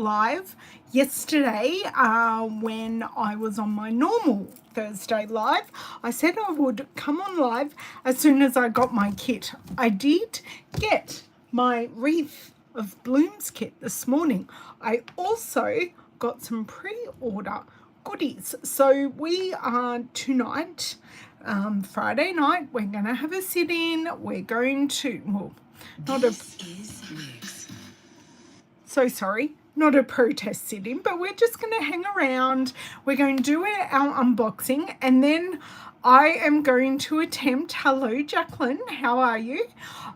live yesterday when I was on my normal Thursday live. I said I would come on live as soon as I got my kit. I did get my Wreath of Blooms kit this morning. I also got some pre-order goodies. So we are tonight, Friday night, we're going to have a sit-in. We're going to, well, not a, so sorry, not a protest sit-in, but we're just going to hang around. We're going to do our unboxing, and then I am going to attempt, hello Jacqueline, how are you?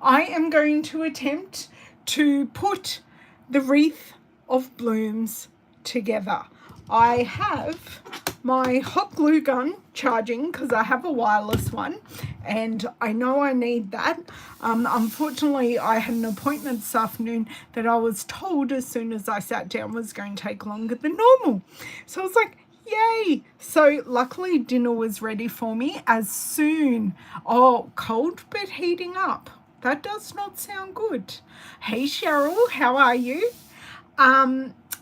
I am going to attempt to put the Wreath of Blooms together. I have my hot glue gun charging because I have a wireless one and I know I need that. Unfortunately, I had an appointment this afternoon that I was told as soon as I sat down was going to take longer than normal. So I was like, yay. So luckily dinner was ready for me as soon. Oh, cold but heating up. That does not sound good. Hey Cheryl, how are you?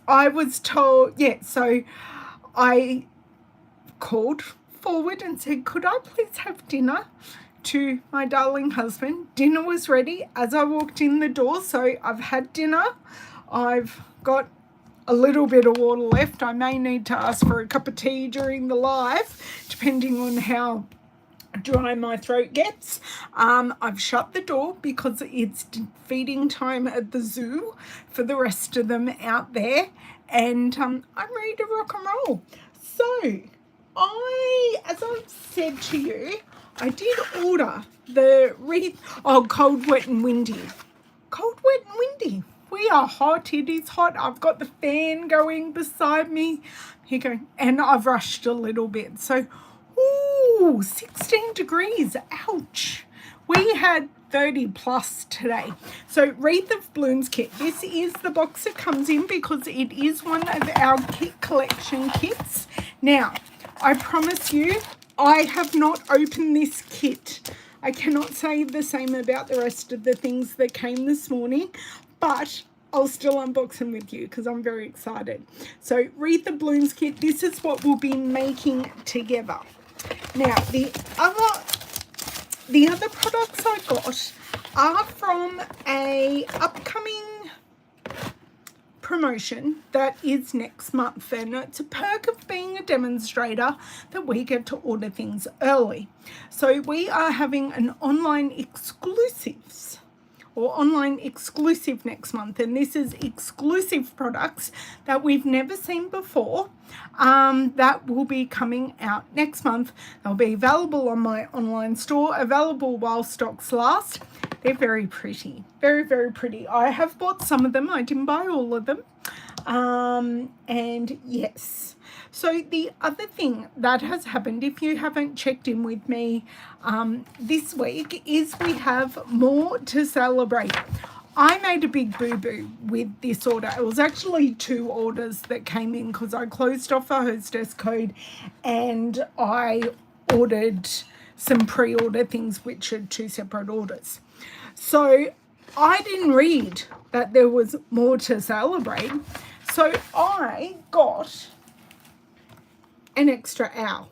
I was told, yeah, so I called forward and said, could I please have dinner to my darling husband? Dinner was ready as I walked in the door, so I've had dinner. I've got a little bit of water left. I may need to ask for a cup of tea during the live, depending on how dry my throat gets. I've shut the door because it's feeding time at the zoo for the rest of them out there, and I'm ready to rock and roll. So as I've said to you, I did order the wreath. Oh, cold, wet and windy. Cold, wet and windy. We are hot. It is hot. I've got the fan going beside me. Here you go. And I've rushed a little bit. So, ooh, 16 degrees. Ouch. We had 30 plus today. So Wreath of Blooms kit. This is the box it comes in because it is one of our kit collection kits. Now, I promise you, I have not opened this kit. I cannot say the same about the rest of the things that came this morning, but I'll still unbox them with you because I'm very excited. So Wreath of Blooms kit, this is what we'll be making together. Now, the other products I got are from a upcoming promotion that is next month, and it's a perk of being a demonstrator that we get to order things early. So we are having an online exclusive next month, and this is exclusive products that we've never seen before that will be coming out next month. They'll be available on my online store, available while stocks last. They're very pretty, very, very pretty. I have bought some of them. I didn't buy all of them. And yes. So the other thing that has happened, if you haven't checked in with me this week, is we have more to celebrate. I made a big boo-boo with this order. It was actually 2 orders that came in because I closed off a hostess code and I ordered some pre-order things, which are 2 separate orders. So I didn't read that there was more to celebrate. So I got an extra owl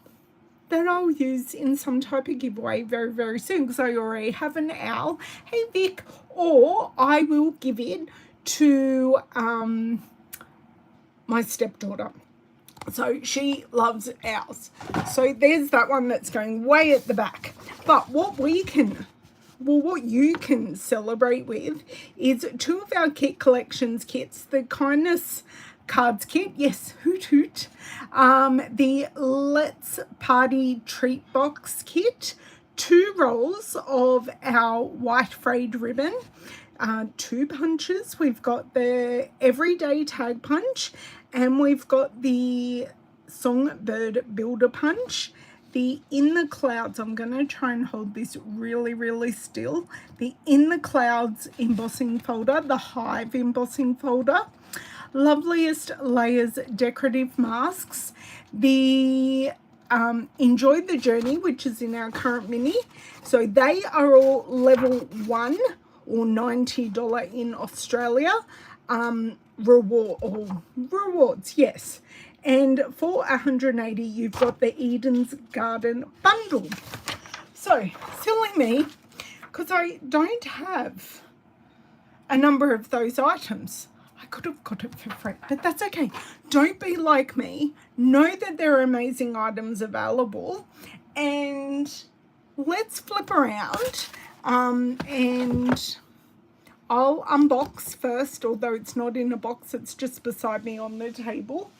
that I'll use in some type of giveaway very, very soon because I already have an owl. Hey Vic, or I will give it to my stepdaughter. So she loves owls. So there's that one that's going way at the back. But what you can celebrate with is 2 of our kit collections kits, the Kindness Cards kit, yes, hoot hoot, the Let's Party Treat Box kit, 2 rolls of our white frayed ribbon, 2 punches. We've got the Everyday Tag Punch, and we've got the Songbird Builder Punch, the In the Clouds, I'm going to try and hold this really, really still, the In the Clouds embossing folder, the Hive embossing folder, Loveliest Layers decorative masks, the Enjoy the Journey, which is in our current mini. So they are all level 1 or $90 in Australia. rewards, yes. And for 180, you've got the Eden's Garden bundle. So, silly me, because I don't have a number of those items. I could have got it for free, but that's okay. Don't be like me. Know that there are amazing items available, and let's flip around and I'll unbox first, although it's not in a box, it's just beside me on the table.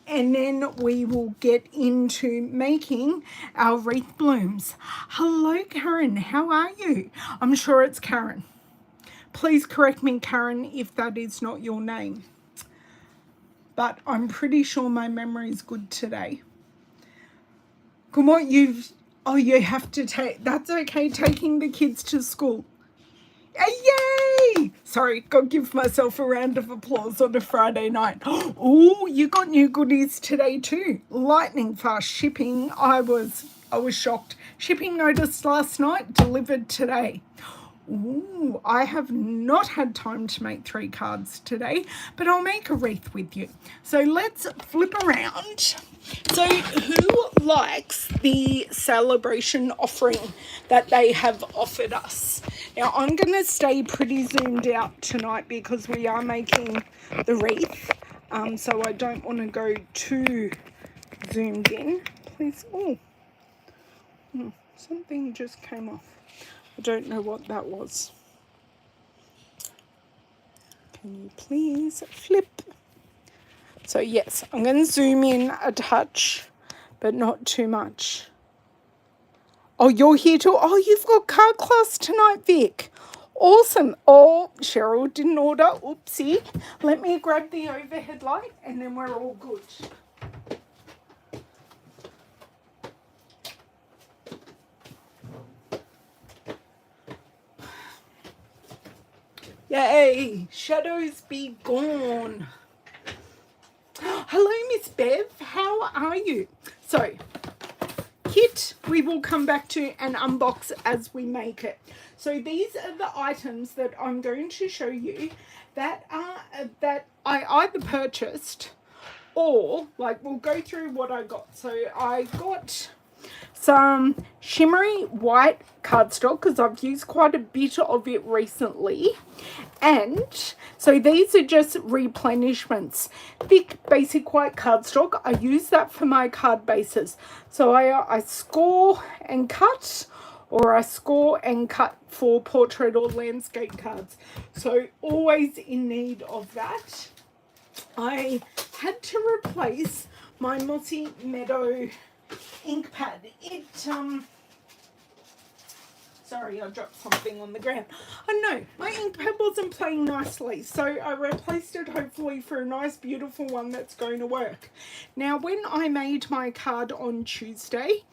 And then we will get into making our wreath blooms. Hello, Karen. How are you? I'm sure it's Karen. Please correct me, Karen, if that is not your name. But I'm pretty sure my memory is good today. Come on, you have to take, that's okay, taking the kids to school. Yay! Sorry, gotta give myself a round of applause on a Friday night. Oh, you got new goodies today too. Lightning fast shipping. I was shocked. Shipping notice last night, delivered today. Ooh, I have not had time to make 3 cards today, but I'll make a wreath with you. So let's flip around. So who likes the celebration offering that they have offered us? Now I'm going to stay pretty zoomed out tonight because we are making the wreath. So I don't want to go too zoomed in. Please. Oh, something just came off. I don't know what that was. Can you please flip? So yes, I'm going to zoom in a touch, but not too much. Oh, you're here too? Oh, you've got card class tonight, Vic. Awesome. Oh, Cheryl didn't order. Oopsie. Let me grab the overhead light and then we're all good. Yay, shadows be gone. Hello, Miss Bev, how are you? So, kit we will come back to and unbox as we make it. So these are the items that I'm going to show you that I either purchased or, like, we'll go through what I got. So I got some shimmery white cardstock because I've used quite a bit of it recently, and so these are just replenishments. Thick basic white cardstock, I use that for my card bases. So I score and cut, or I score and cut for portrait or landscape cards, so always in need of that. I had to replace my Mossy Meadow ink pad. Sorry, I dropped something on the ground. I know, my ink pad wasn't playing nicely, so I replaced it hopefully for a nice beautiful one that's going to work. Now, when I made my card on Tuesday,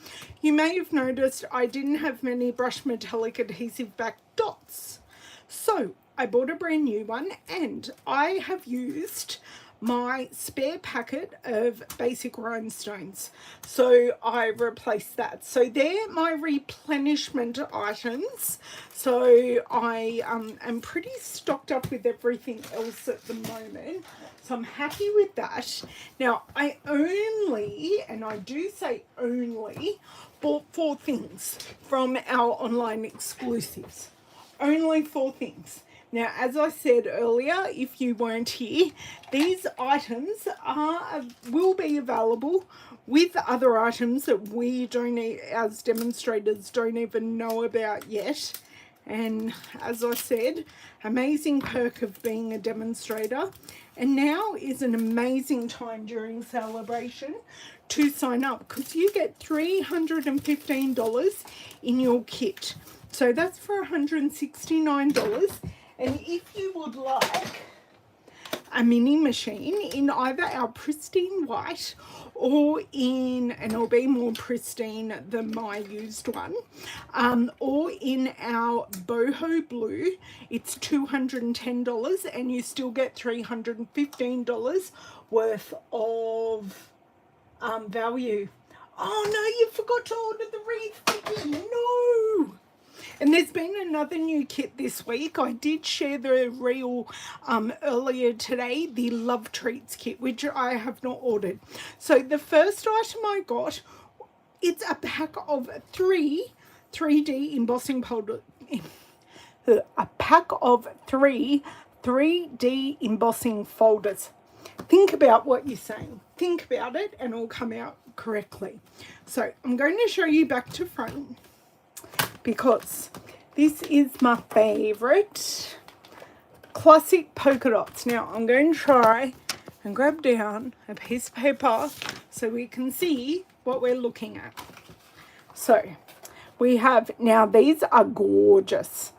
you may have noticed I didn't have many brush metallic adhesive back dots. So I bought a brand new one, and I have used my spare packet of basic rhinestones, so I replaced that. So they're my replenishment items, so I am pretty stocked up with everything else at the moment, so I'm happy with that. Now I only, and I do say only, bought 4 things from our online exclusives. Only 4 things. Now, as I said earlier, if you weren't here, these items will be available with other items that we don't, as demonstrators, don't even know about yet. And as I said, amazing perk of being a demonstrator. And now is an amazing time during celebration to sign up, because you get $315 in your kit. So that's for $169. And if you would like a mini machine in either our pristine white or in, and it'll be more pristine than my used one, or in our boho blue, it's $210, and you still get $315 worth of value. Oh no, you forgot to order the wreath, Vicky. No! And there's been another new kit this week. I did share the reel earlier today, the Love Treats kit, which I have not ordered. So the first item I got, it's a pack of 3D embossing powder. A pack of 3D embossing folders. Think about what you're saying. Think about it and it'll come out correctly. So I'm going to show you back to front because this is my favorite classic polka dots. Now I'm going to try and grab down a piece of paper so we can see what we're looking at. So we have, now these are gorgeous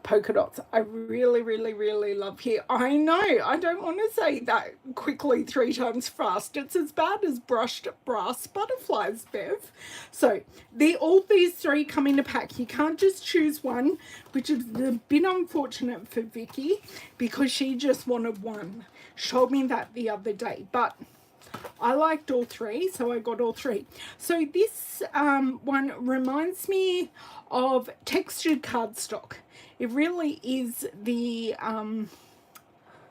polka dots. I really love here. I know, I don't want to say that quickly 3 times fast. It's as bad as brushed brass butterflies, Bev. So all these 3 come in a pack. You can't just choose one, which is a bit unfortunate for Vicky because she just wanted one. She told me that the other day, but I liked all 3, so I got all 3. So this one reminds me of textured cardstock. It really is the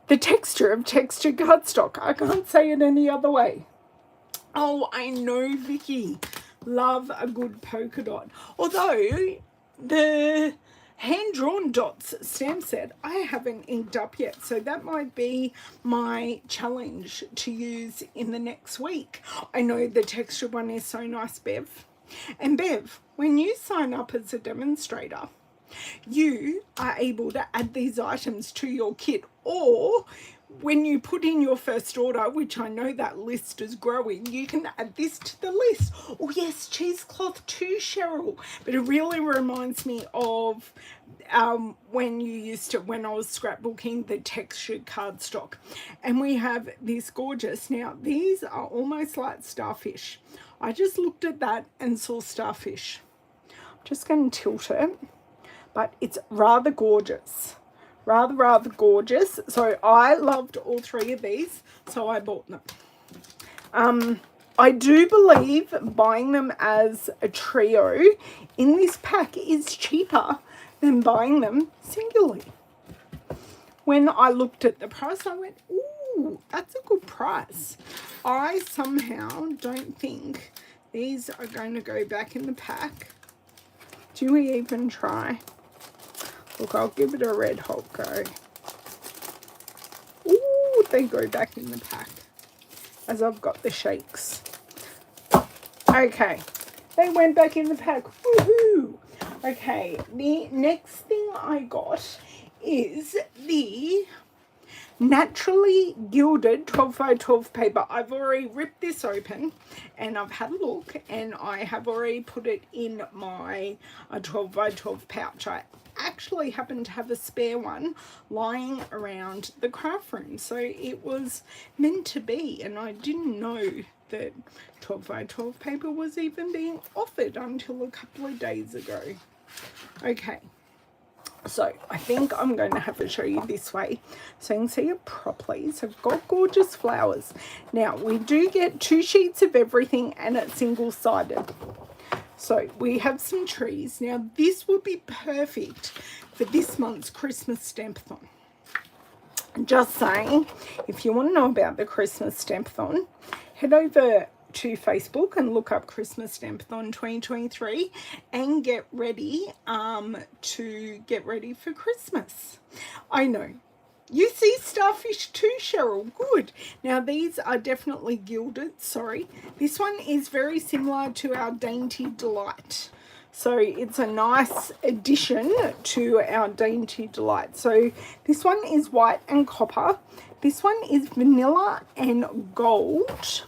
texture of textured cardstock. I can't say it any other way. Oh, I know, Vicky. Love a good polka dot. Although the hand-drawn dots stamp set I haven't inked up yet, so that might be my challenge to use in the next week. I know the texture one is so nice, Bev. And Bev, when you sign up as a demonstrator, you are able to add these items to your kit, or when you put in your first order, which I know that list is growing, you can add this to the list. Oh yes, cheesecloth too, Cheryl. But it really reminds me of when I was scrapbooking the textured cardstock. And we have this gorgeous, now these are almost like starfish. I just looked at that and saw starfish. I'm just going to tilt it. But it's rather gorgeous, rather gorgeous. So I loved all 3 of these, so I bought them. I do believe buying them as a trio in this pack is cheaper than buying them singularly. When I looked at the price, I went, ooh, that's a good price. I somehow don't think these are going to go back in the pack. Do we even try? Look, I'll give it a red hot go. Ooh, they go back in the pack as I've got the shakes. Okay, they went back in the pack. Woohoo! Okay, the next thing I got is the naturally gilded 12x12 paper. I've already ripped this open and I've had a look and I have already put it in my 12x12 pouch. I actually happen to have a spare one lying around the craft room, so it was meant to be, and I didn't know that 12x12 paper was even being offered until a couple of days ago. Okay, so I think I'm going to have to show you this way so you can see it properly. So I've got gorgeous flowers. Now we do get 2 sheets of everything and it's single-sided. So we have some trees. Now this would be perfect for this month's Christmas Stampathon. Just saying, if you want to know about the Christmas Stampathon, head over to Facebook and look up Christmas Stampathon 2023 and get ready for Christmas. I know. You see starfish too, Cheryl. Good. Now, these are definitely gilded. Sorry. This one is very similar to our Dainty Delight. So, it's a nice addition to our Dainty Delight. So, this one is white and copper. This one is vanilla and gold.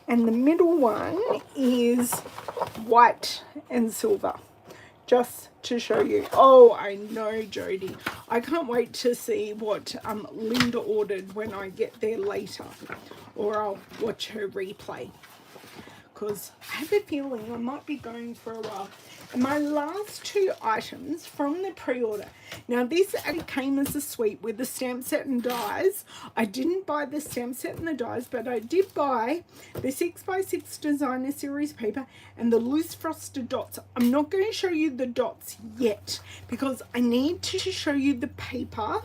And the middle one is white and silver. Just to show you. Oh, I know, Jody. I can't wait to see what Linda ordered when I get there later, or I'll watch her replay, because I have a feeling I might be going for a while. And my last two items from the pre-order. Now this actually came as a suite with the stamp set and dies. I didn't buy the stamp set and the dies, but I did buy the 6x6 designer series paper and the loose frosted dots. I'm not going to show you the dots yet because I need to show you the paper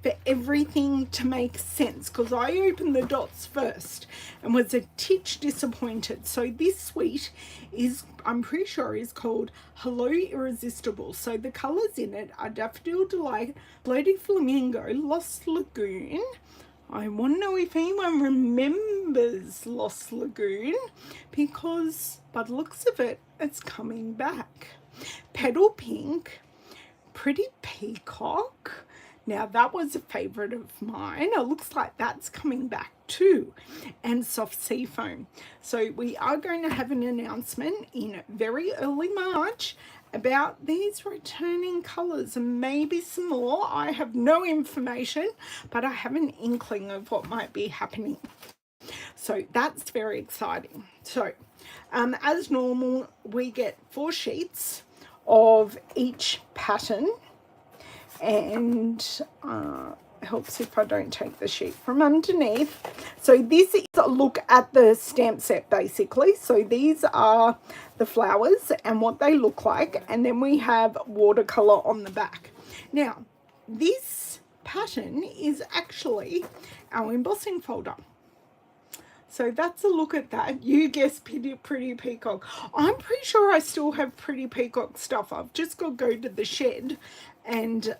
for everything to make sense, because I opened the dots first and was a titch disappointed. So this suite is, I'm pretty sure, is called Hello Irresistible. So the colors in it are Daffodil Delight, Bloody Flamingo, Lost Lagoon. I want to know if anyone remembers Lost Lagoon, because by the looks of it, it's coming back. Petal Pink, Pretty Peacock. Now that was a favorite of mine. It looks like that's coming back too. And Soft Sea Foam. So we are going to have an announcement in very early March about these returning colors and maybe some more. I have no information, but I have an inkling of what might be happening. So that's very exciting. So as normal, we get 4 sheets of each pattern. And helps if I don't take the sheet from underneath. So this is a look at the stamp set basically. So these are the flowers and what they look like, and then we have watercolor on the back. Now this pattern is actually our embossing folder. So that's a look at that. You guessed Pretty Peacock. I'm pretty sure I still have Pretty Peacock stuff. I've just got to go to the shed and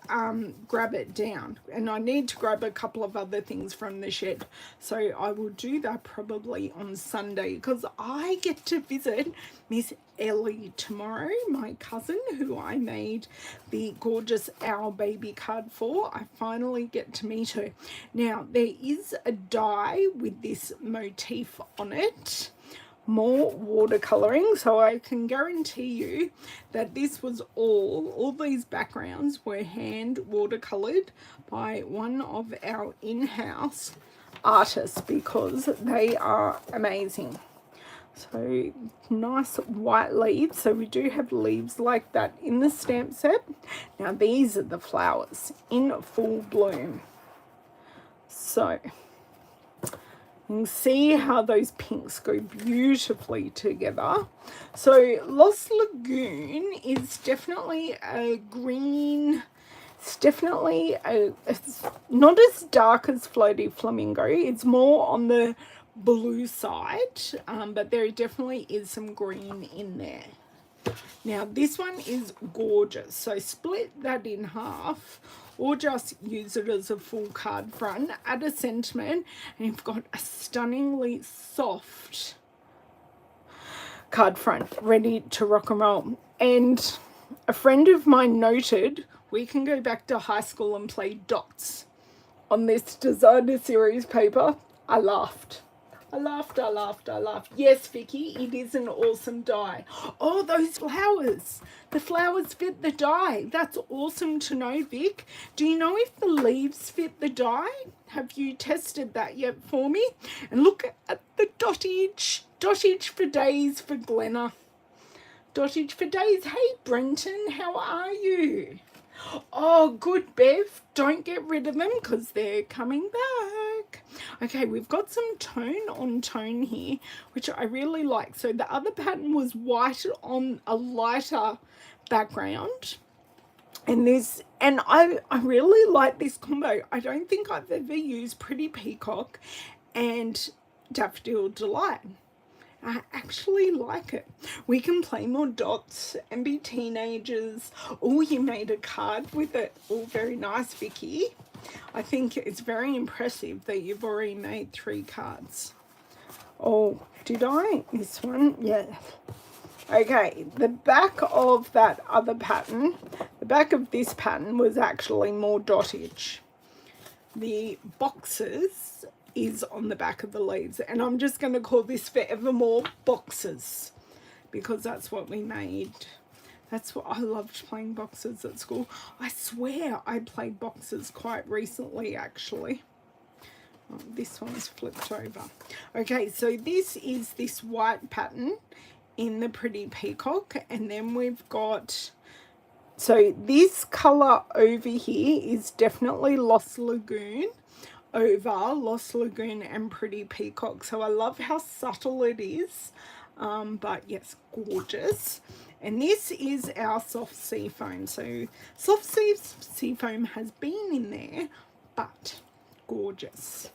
grab it down. And I need to grab a couple of other things from the shed. So I will do that probably on Sunday, because I get to visit Miss Ellie tomorrow, my cousin, who I made the gorgeous Owl Baby card for. I finally get to meet her. Now, there is a die with this motif on it. More watercoloring, so I can guarantee you that this was all these backgrounds were hand watercolored by one of our in-house artists, because they are amazing. So nice white leaves. So we do have leaves like that in the stamp set. Now these are the flowers in full bloom. So you can see how those pinks go beautifully together. So Lost Lagoon is definitely a green. It's definitely it's not as dark as Floaty Flamingo. It's more on the blue side, but there definitely is some green in there. Now this one is gorgeous. So split that in half, or just use it as a full card front, add a sentiment, and you've got a stunningly soft card front ready to rock and roll. And a friend of mine noted we can go back to high school and play dots on this designer series paper. I laughed. I laughed. Yes, Vicky, it is an awesome die. Oh, those flowers. The flowers fit the die. That's awesome to know, Vic. Do you know if the leaves fit the die? Have you tested that yet for me? And look at the dottage. Dottage for days for Glenna. Dottage for days. Hey, Brenton, how are you? Oh, good, Bev. Don't get rid of them because they're coming back. Okay, we've got some tone on tone here, which I really like. So the other pattern was white on a lighter background. And this, and I really like this combo. I don't think I've ever used Pretty Peacock and Daffodil Delight. I actually like it. We can play more dots and be teenagers. Oh, you made a card with it. Oh, very nice, Vicky. I think it's very impressive that you've already made 3 cards. Oh, did I? This one? Yeah. Okay, the back of that other pattern, the back of this pattern was actually more dottage. The boxes is on the back of the leaves, and I'm just going to call this Forevermore Boxes, because that's what we made. That's what I loved, playing boxes at school. I swear I played boxes quite recently, actually. Oh, this one's flipped over. Okay, so this is this white pattern in the Pretty Peacock, and then we've got, so this color over here is definitely Lost Lagoon over Lost Lagoon and Pretty Peacock. So I love how subtle it is, but yes, gorgeous. And this is our soft sea foam. So soft sea foam has been in there, but gorgeous.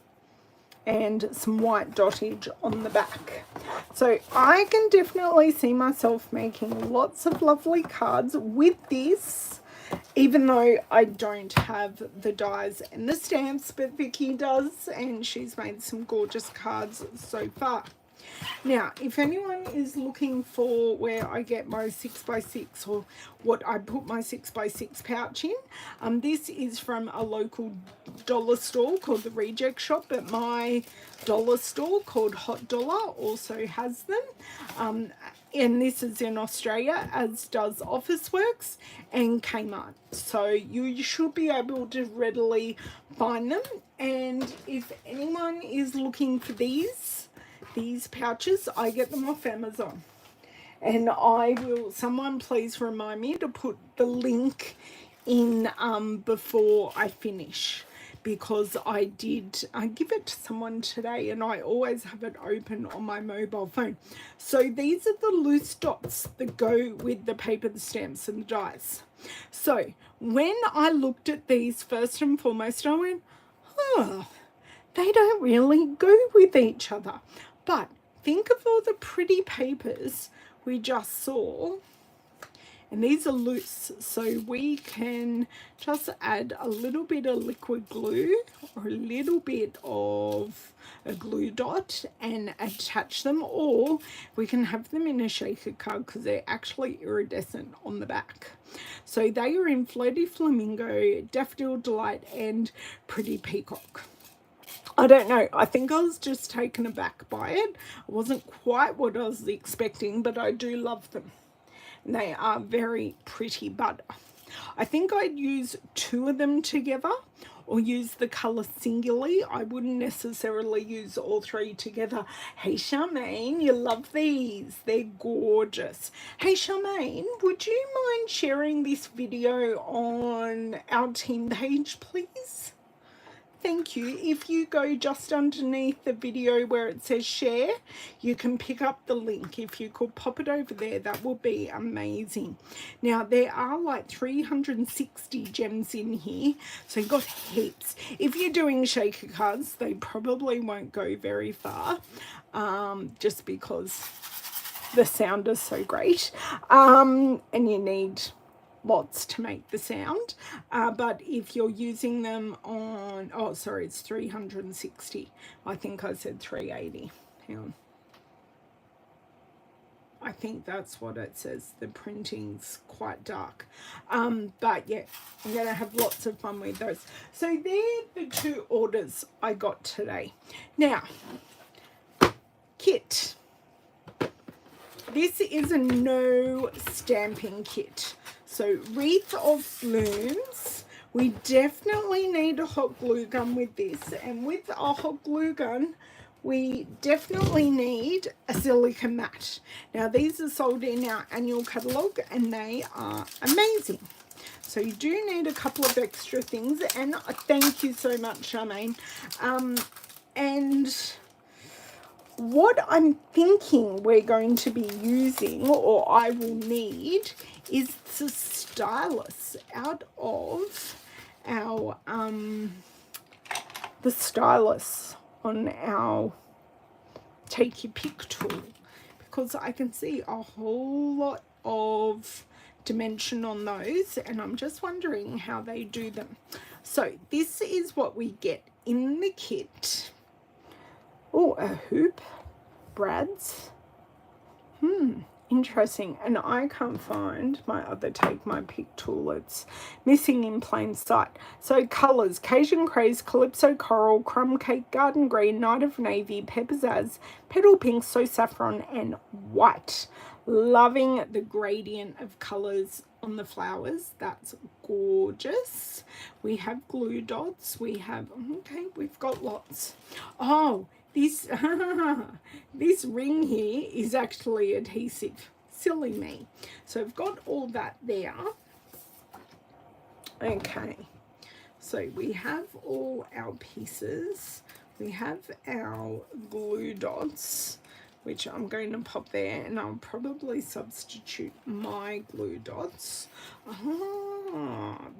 And some white dottage on the back. So I can definitely see myself making lots of lovely cards with this, even though I don't have the dies and the stamps, but Vicky does, and she's made some gorgeous cards so far. Now, if anyone is looking for where I get my 6x6 or what I put my 6x6 pouch in, this is from a local dollar store called the Reject Shop, but my dollar store called Hot Dollar also has them. And this is in Australia, as does Officeworks and Kmart. So you should be able to readily find them. And if anyone is looking for these pouches, I get them off Amazon. And I will, someone please remind me to put the link in before I finish, because I give it to someone today and I always have it open on my mobile phone. So these are the loose dots that go with the paper, the stamps and the dies. So when I looked at these, first and foremost, I went, oh, they don't really go with each other. But think of all the pretty papers we just saw, and these are loose, so we can just add a little bit of liquid glue or a little bit of a glue dot and attach them, or we can have them in a shaker card because they're actually iridescent on the back. So they are in Floaty Flamingo, Daffodil Delight and Pretty Peacock. I don't know, I think I was just taken aback by it. It wasn't quite what I was expecting, but I do love them. And they are very pretty, but I think I'd use 2 of them together or use the colour singularly. I wouldn't necessarily use all 3 together. Hey Charmaine, you love these. They're gorgeous. Hey Charmaine, would you mind sharing this video on our team page, please? Thank you. If you go just underneath the video where it says share, you can pick up the link. If you could pop it over there, that would be amazing. Now, there are like 360 gems in here, so you've got heaps. If you're doing shaker cards, they probably won't go very far, just because the sound is so great, and you need lots to make the sound, but if you're using them on, oh sorry, it's 360, I think I said 380, hang on, I think that's what it says. The printing's quite dark, but yeah, I'm gonna have lots of fun with those. So they're the 2 orders I got today. Now, kit. This is a no stamping kit. So Wreath of Blooms, we definitely need a hot glue gun with this, and with a hot glue gun we definitely need a silica mat. Now these are sold in our annual catalogue and they are amazing. So you do need a couple of extra things, and thank you so much, Charmaine. And what I'm thinking we're going to be using, or I will need, is the stylus out of our the stylus on our take your pick tool, because I can see a whole lot of dimension on those and I'm just wondering how they do them. So this is what we get in the kit. Oh, a hoop, brads. Interesting. And I can't find my other take my pick tool. It's missing in plain sight. So colours: Cajun Craze, Calypso Coral, Crumb Cake, Garden Green, Night of Navy, Pepperzazz, Petal Pink, So Saffron and White. Loving the gradient of colours on the flowers. That's gorgeous. We have glue dots. We have, okay, we've got lots. Oh, this, this ring here is actually adhesive. Silly me. So I've got all that there. Okay, so we have all our pieces. We have our glue dots, which I'm going to pop there, and I'll probably substitute my glue dots.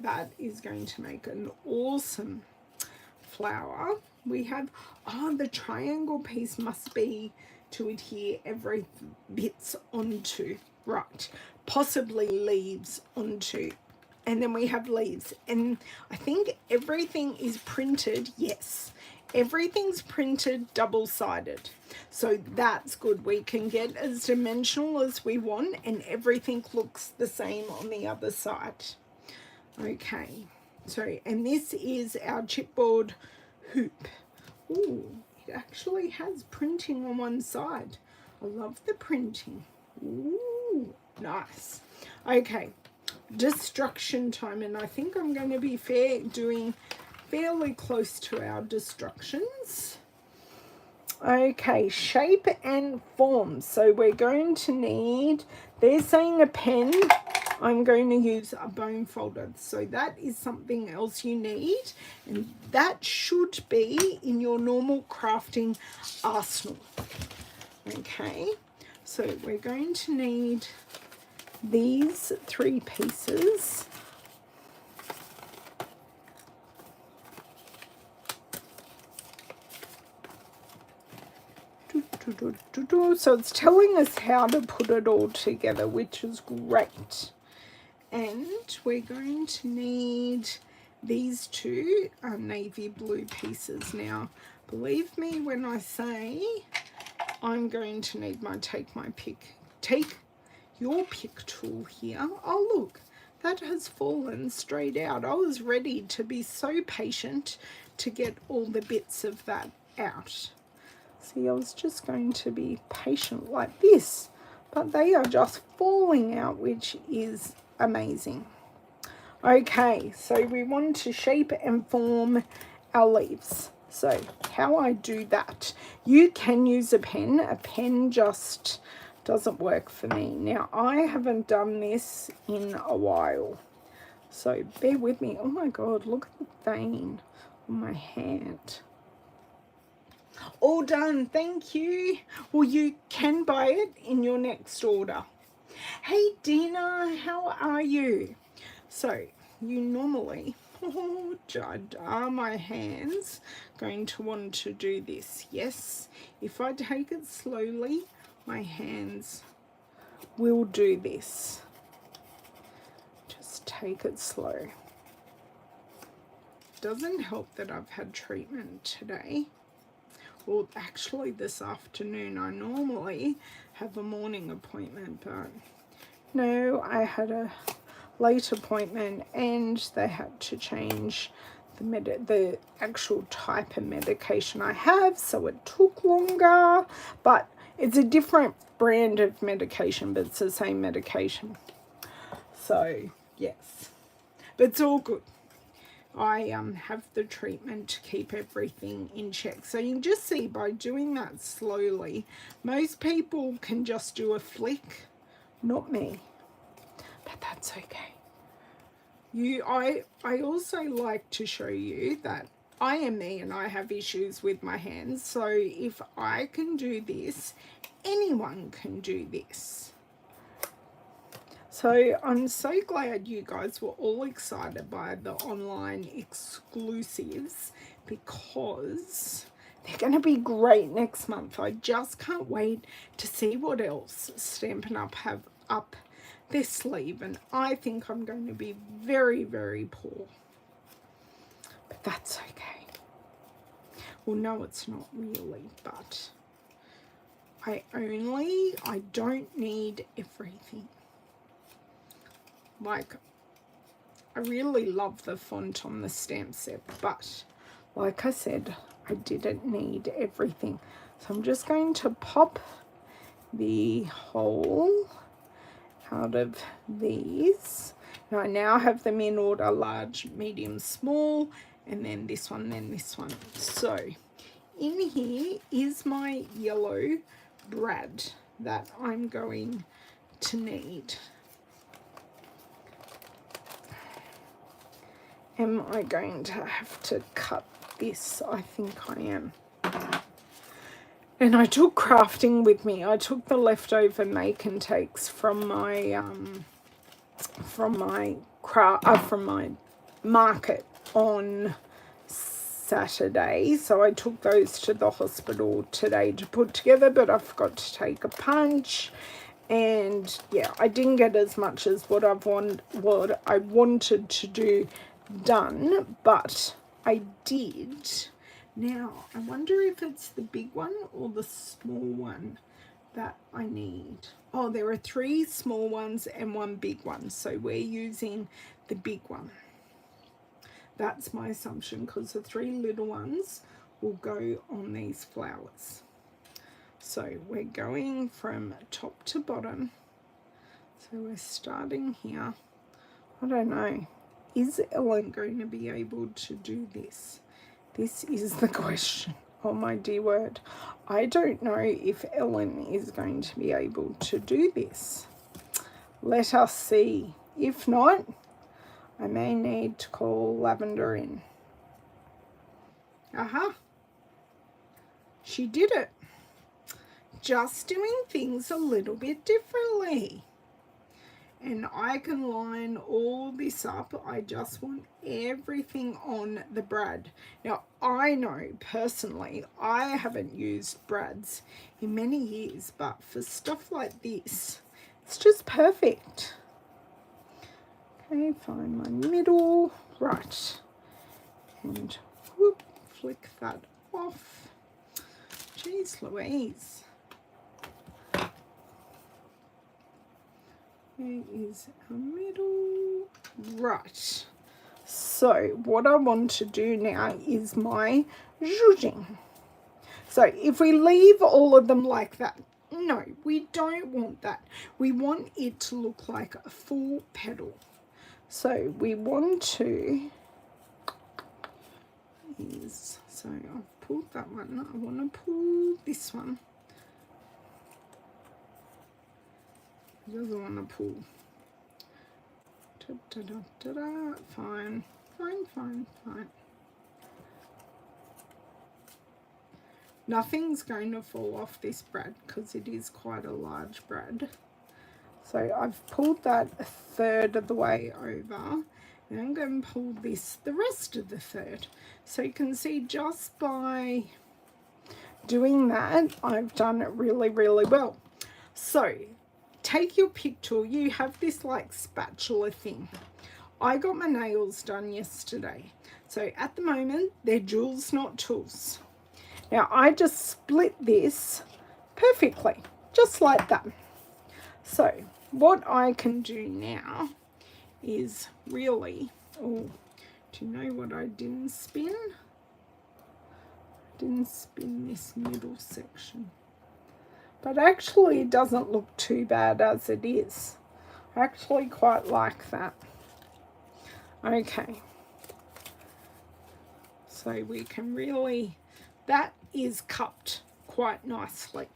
That is going to make an awesome flower. We have, the triangle piece must be to adhere every bits onto, right, possibly leaves onto. And then we have leaves, and I think everything is printed. Yes, everything's printed double-sided, so that's good. We can get as dimensional as we want, and everything looks the same on the other side. Okay, so, and this is our chipboard hoop. Ooh, it actually has printing on one side. I love the printing. Ooh, nice. Okay, destruction time, and I think I'm going to be doing fairly close to our destructions. Okay, shape and form. So we're going to need, they're saying a pen. I'm going to use a bone folder. So that is something else you need, and that should be in your normal crafting arsenal. Okay, so we're going to need these 3 pieces. So it's telling us how to put it all together, which is great. And we're going to need these 2 navy blue pieces. Now, believe me when I say I'm going to need my take your pick tool here. Oh, look, that has fallen straight out. I was ready to be so patient to get all the bits of that out. See, I was just going to be patient like this, but they are just falling out, which is amazing. Okay, so we want to shape and form our leaves. So how I do that, you can use a pen just doesn't work for me. Now, I haven't done this in a while, so bear with me. Oh my God, look at the vein on my hand. All done, thank you. Well, you can buy it in your next order. Hey Dina, how are you? So you normally, are my hands going to want to do this? Yes, if I take it slowly, my hands will do this. Just take it slow. Doesn't help that I've had treatment today. Well, actually this afternoon. I normally have a morning appointment, but no, I had a late appointment and they had to change the actual type of medication I have, so it took longer, but it's a different brand of medication, but it's the same medication. So yes, but it's all good. I have the treatment to keep everything in check. So you can just see by doing that slowly, most people can just do a flick, not me, but that's okay. I also like to show you that I am me and I have issues with my hands. So if I can do this, anyone can do this. So I'm so glad you guys were all excited by the online exclusives, because they're going to be great next month. I just can't wait to see what else Stampin' Up! Have up their sleeve, and I think I'm going to be very, very poor. But that's okay. Well, no, it's not really, but I don't need everything. Like, I really love the font on the stamp set, but like I said, I didn't need everything. So I'm just going to pop the whole out of these. Now I now have them in order: large, medium, small, and then this one, then this one. So in here is my yellow brad that I'm going to need. Am I going to have to cut this? I think I am. And I took crafting with me. I took the leftover make and takes from my market on Saturday. So I took those to the hospital today to put together, but I forgot to take a punch. And yeah, I didn't get as much as what I wanted to do done, but I did. Now I wonder if it's the big one or the small one that I need. Oh, there are 3 small ones and 1 big one, so we're using the big one. That's my assumption, because the 3 little ones will go on these flowers. So we're going from top to bottom. So we're starting here. I don't know, is Ellen going to be able to do this? This is the question. Oh my dear word. I don't know if Ellen is going to be able to do this. Let us see. If not, I may need to call Lavender in. Aha. She did it. Just doing things a little bit differently. And I can line all this up. I just want everything on the brad. Now, I know personally, I haven't used brads in many years, but for stuff like this, it's just perfect. Okay, find my middle. Right. And whoop, flick that off. Jeez Louise. There is our middle. Right. So what I want to do now is my zhuzhing. So if we leave all of them like that, no, we don't want that. We want it to look like a full petal. So we want to so I've pulled that one. I want to pull this one. It doesn't want to pull. Da, da, da, da, da. Fine, fine, fine, fine. Nothing's going to fall off this brad because it is quite a large brad. So I've pulled that a third of the way over. And I'm going to pull this the rest of the third. So you can see just by doing that, I've done it really, really well. So take your pick tool. You have this like spatula thing. I got my nails done yesterday. So at the moment, they're jewels, not tools. Now I just split this perfectly, just like that. So what I can do now is really, oh, do you know what I didn't spin? I didn't spin this middle section. But actually it doesn't look too bad as it is. I actually quite like that. Okay. So we can really, that is cupped quite nicely.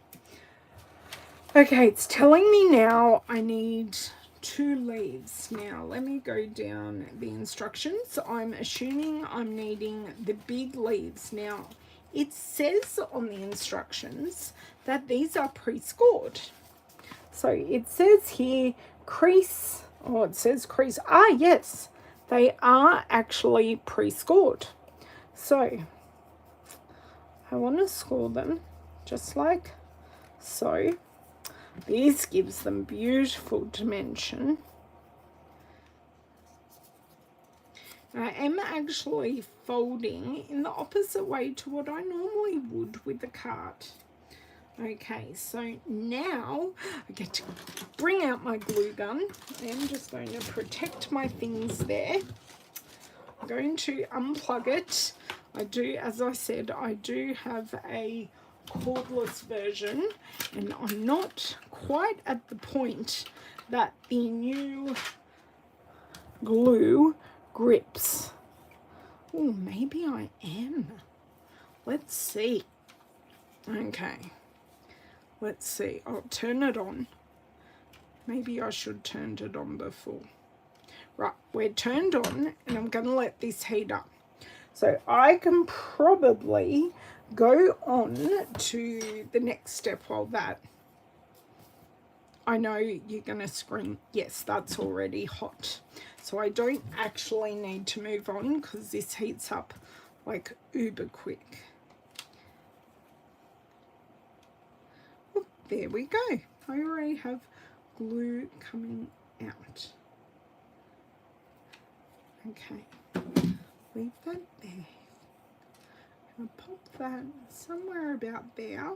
Okay, it's telling me now I need 2 leaves. Now let me go down the instructions. I'm assuming I'm needing the big leaves. Now it says on the instructions that these are pre-scored. So it says here crease, or it says crease. Ah, yes, they are actually pre-scored. So I want to score them just like so. This gives them beautiful dimension. I am actually folding in the opposite way to what I normally would with the card. Okay, so now I get to bring out my glue gun. I'm just going to protect my things there. I'm going to unplug it. I do, as I said, I do have a cordless version, and I'm not quite at the point that the new glue grips. Oh, maybe I am. Let's see. Okay, let's see. I'll turn it on. Maybe I should turn it on before. Right, we're turned on, and I'm going to let this heat up. So I can probably go on to the next step while that. I know you're going to scream, yes, that's already hot. So I don't actually need to move on because this heats up like uber quick. Oh, there we go. I already have glue coming out. Okay, leave that there. I'm going to pop that somewhere about there.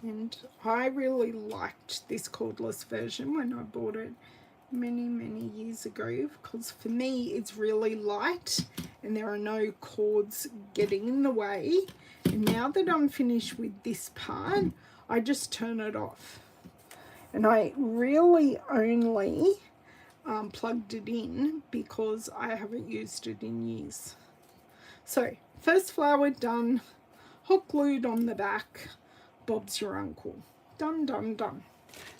And I really liked this cordless version when I bought it many years ago, because for me it's really light and there are no cords getting in the way. And now that I'm finished with this part, I just turn it off. And I really only plugged it in because I haven't used it in years. So first flower done, hot glued on the back. Bob's your uncle. Done, done, done.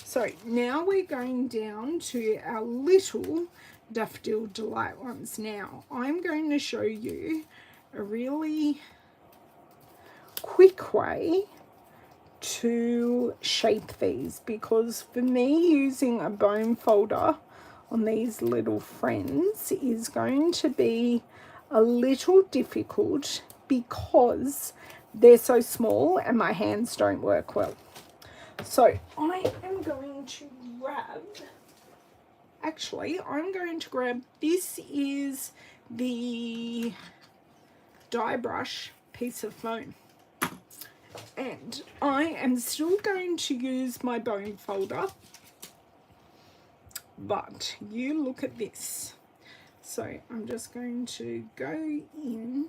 So now we're going down to our little Daffodil Delight ones. Now I'm going to show you a really quick way to shape these, because for me using a bone folder on these little friends is going to be a little difficult because they're so small and my hands don't work well. So I am going to grab, this is the die brush piece of foam. And I am still going to use my bone folder, but you look at this. So I'm just going to go in.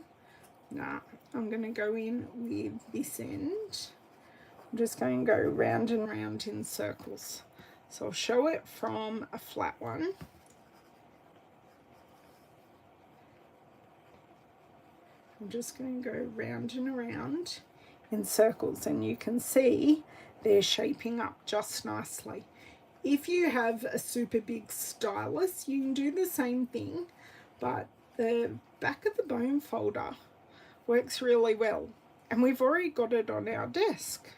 I'm going to go in with this end. I'm just going to go round and round in circles. So I'll show it from a flat one. I'm just going to go round and around in circles, and you can see they're shaping up just nicely. If you have a super big stylus, you can do the same thing, but the back of the bone folder works really well, and we've already got it on our desk.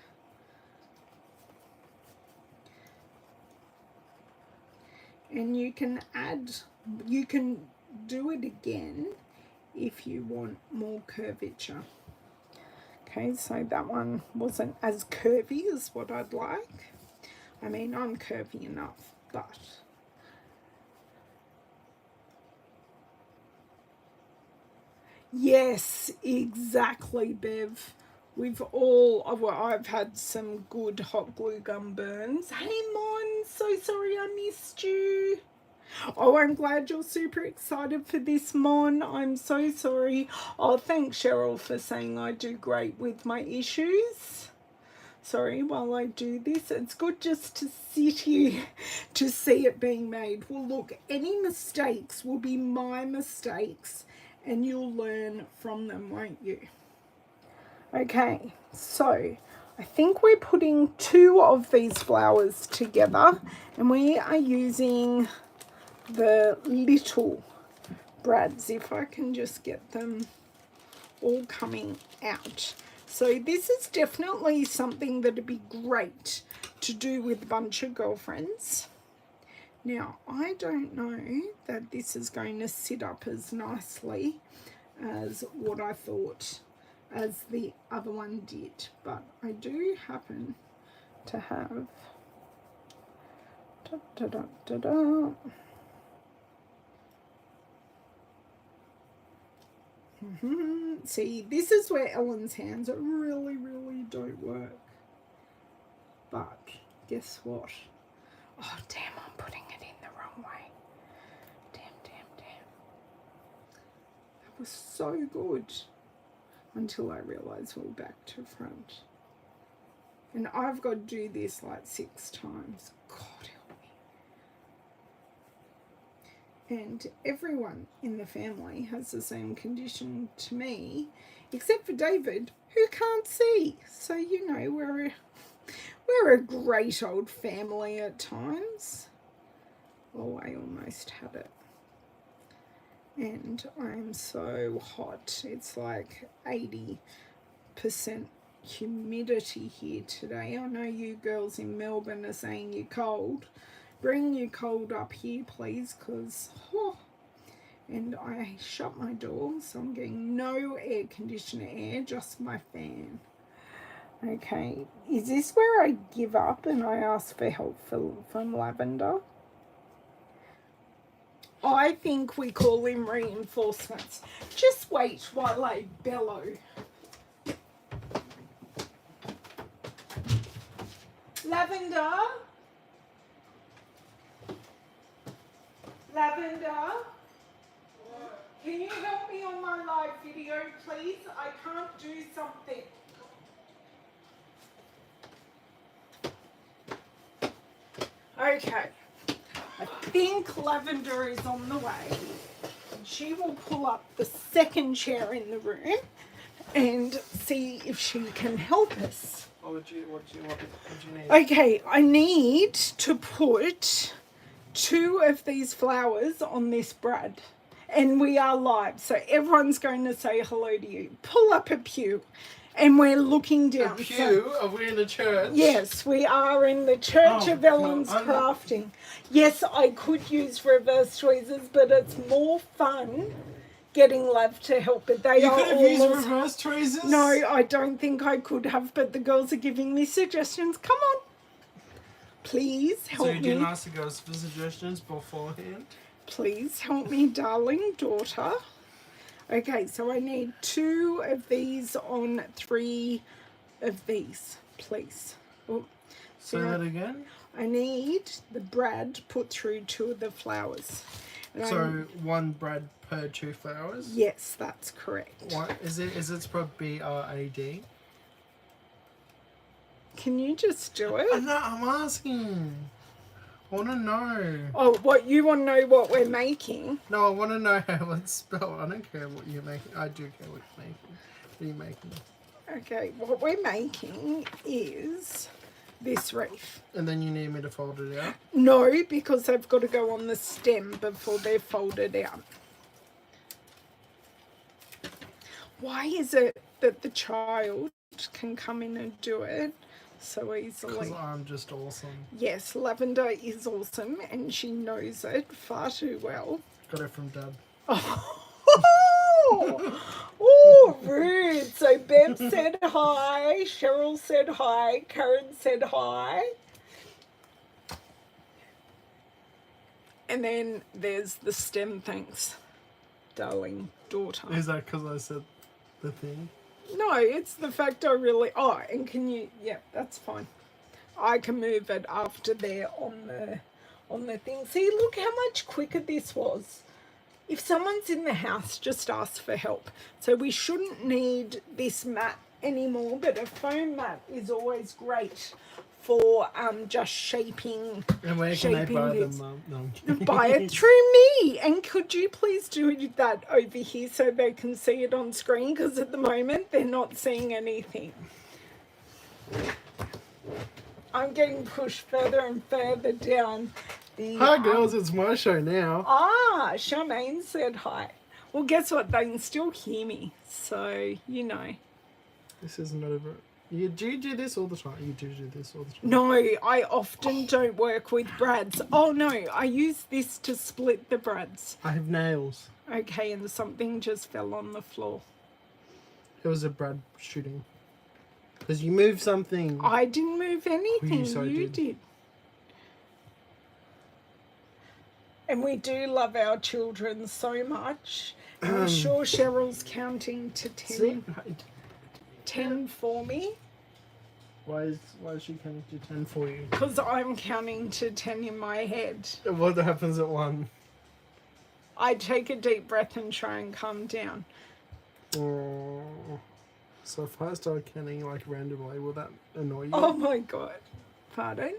And you can do it again if you want more curvature. Okay, so that one wasn't as curvy as what I'd like. I mean, I'm curvy enough, but yes, exactly, Bev. I've had some good hot glue gun burns. Hey, Mon, so sorry I missed you. Oh, I'm glad you're super excited for this, Mon. I'm so sorry. Oh, thanks, Cheryl, for saying I do great with my issues. Sorry, while I do this, it's good just to sit here to see it being made. Well, look, any mistakes will be my mistakes, and you'll learn from them, won't you? Okay, so I think we're putting 2 of these flowers together, and we are using the little brads, if I can just get them all coming out. So this is definitely something that'd be great to do with a bunch of girlfriends. Now, I don't know that this is going to sit up as nicely as what I thought as the other one did, but I do happen to have See, this is where Ellen's hands really don't work. But guess what? Oh, damn, I'm putting it in the wrong way. Damn. That was so good. until I realise we're back to front. And I've got to do this like 6 times. God help me. And everyone in the family has the same condition to me, except for David, who can't see. So, you know, we're a great old family at times. Oh, I almost had it. And I'm so hot. It's like 80% humidity here today. I know you girls in Melbourne are saying you're cold. Bring your cold up here, please, because... Oh. And I shut my door, so I'm getting no air conditioner air, just my fan. Okay, is this where I give up and I ask for help from Lavender? I think we call him reinforcements. Just wait while I bellow. Lavender? Lavender? Can you help me on my live video, please? I can't do something. Okay. I think Lavender is on the way. She will pull up the second chair in the room and see if she can help us. What do you need? Okay, I need to put 2 of these flowers on this Brad. And we are live, so everyone's going to say hello to you. Pull up a pew. And we're looking down. A pew? Are we in the church? Yes, we are in the Church of Ellen's Crafting. Yes, I could use reverse tweezers, but it's more fun getting Lav to help. But they you are could have used reverse tweezers? No, I don't think I could have, but the girls are giving me suggestions. Come on. Please help me. So you didn't ask the girls for suggestions beforehand? Please help me, darling daughter. Okay, so I need 2 of these on 3 of these, please. Oh, say that again? I need the Brad put through 2 of the flowers. And so 1 Brad per 2 flowers? Yes, that's correct. What is it? Is it spelled B-R-A-D? Can you just do it? I'm asking. I want to know. Oh, what, you want to know what we're making? No, I want to know how it's spelled. I don't care what you're making. I do care what you're making. What are you making? Okay, what we're making is this wreath. And then you need me to fold it out? No, because they've got to go on the stem before they're folded out. Why is it that the child can come in and do it so easily? Because I'm just awesome. Yes, Lavender is awesome and she knows it far too well. Got it from Dad. Oh, rude. So Bev said hi, Cheryl said hi, Karen said hi. And then there's the stem, thanks, darling daughter. Is that because I said the thing? No, it's the fact I really... Oh, and can you... Yeah, that's fine. I can move it after they're on the thing. See, look how much quicker this was. If someone's in the house, just ask for help. So we shouldn't need this mat anymore, but a foam mat is always great for just shaping. And where can they buy them, Mum? No. Buy it through me. And could you please do that over here so they can see it on screen? Because at the moment they're not seeing anything. I'm getting pushed further and further down the... Hi girls, it's my show now. Charmaine said hi. Well, guess what? They can still hear me. So, you know. This is not over... Do you do this all the time? You do this all the time? No, I often don't work with brads. Oh, no, I use this to split the brads. I have nails. Okay, and something just fell on the floor. It was a brad shooting. Because you moved something. I didn't move anything. You did. And we do love our children so much. I'm sure Cheryl's counting to 10. See? 10 for me. Why is she counting to 10 for you? Because I'm counting to 10 in my head. What happens at 1? I take a deep breath and try and calm down. Oh. So if I start canning like randomly, will that annoy you? Oh my god. Pardon?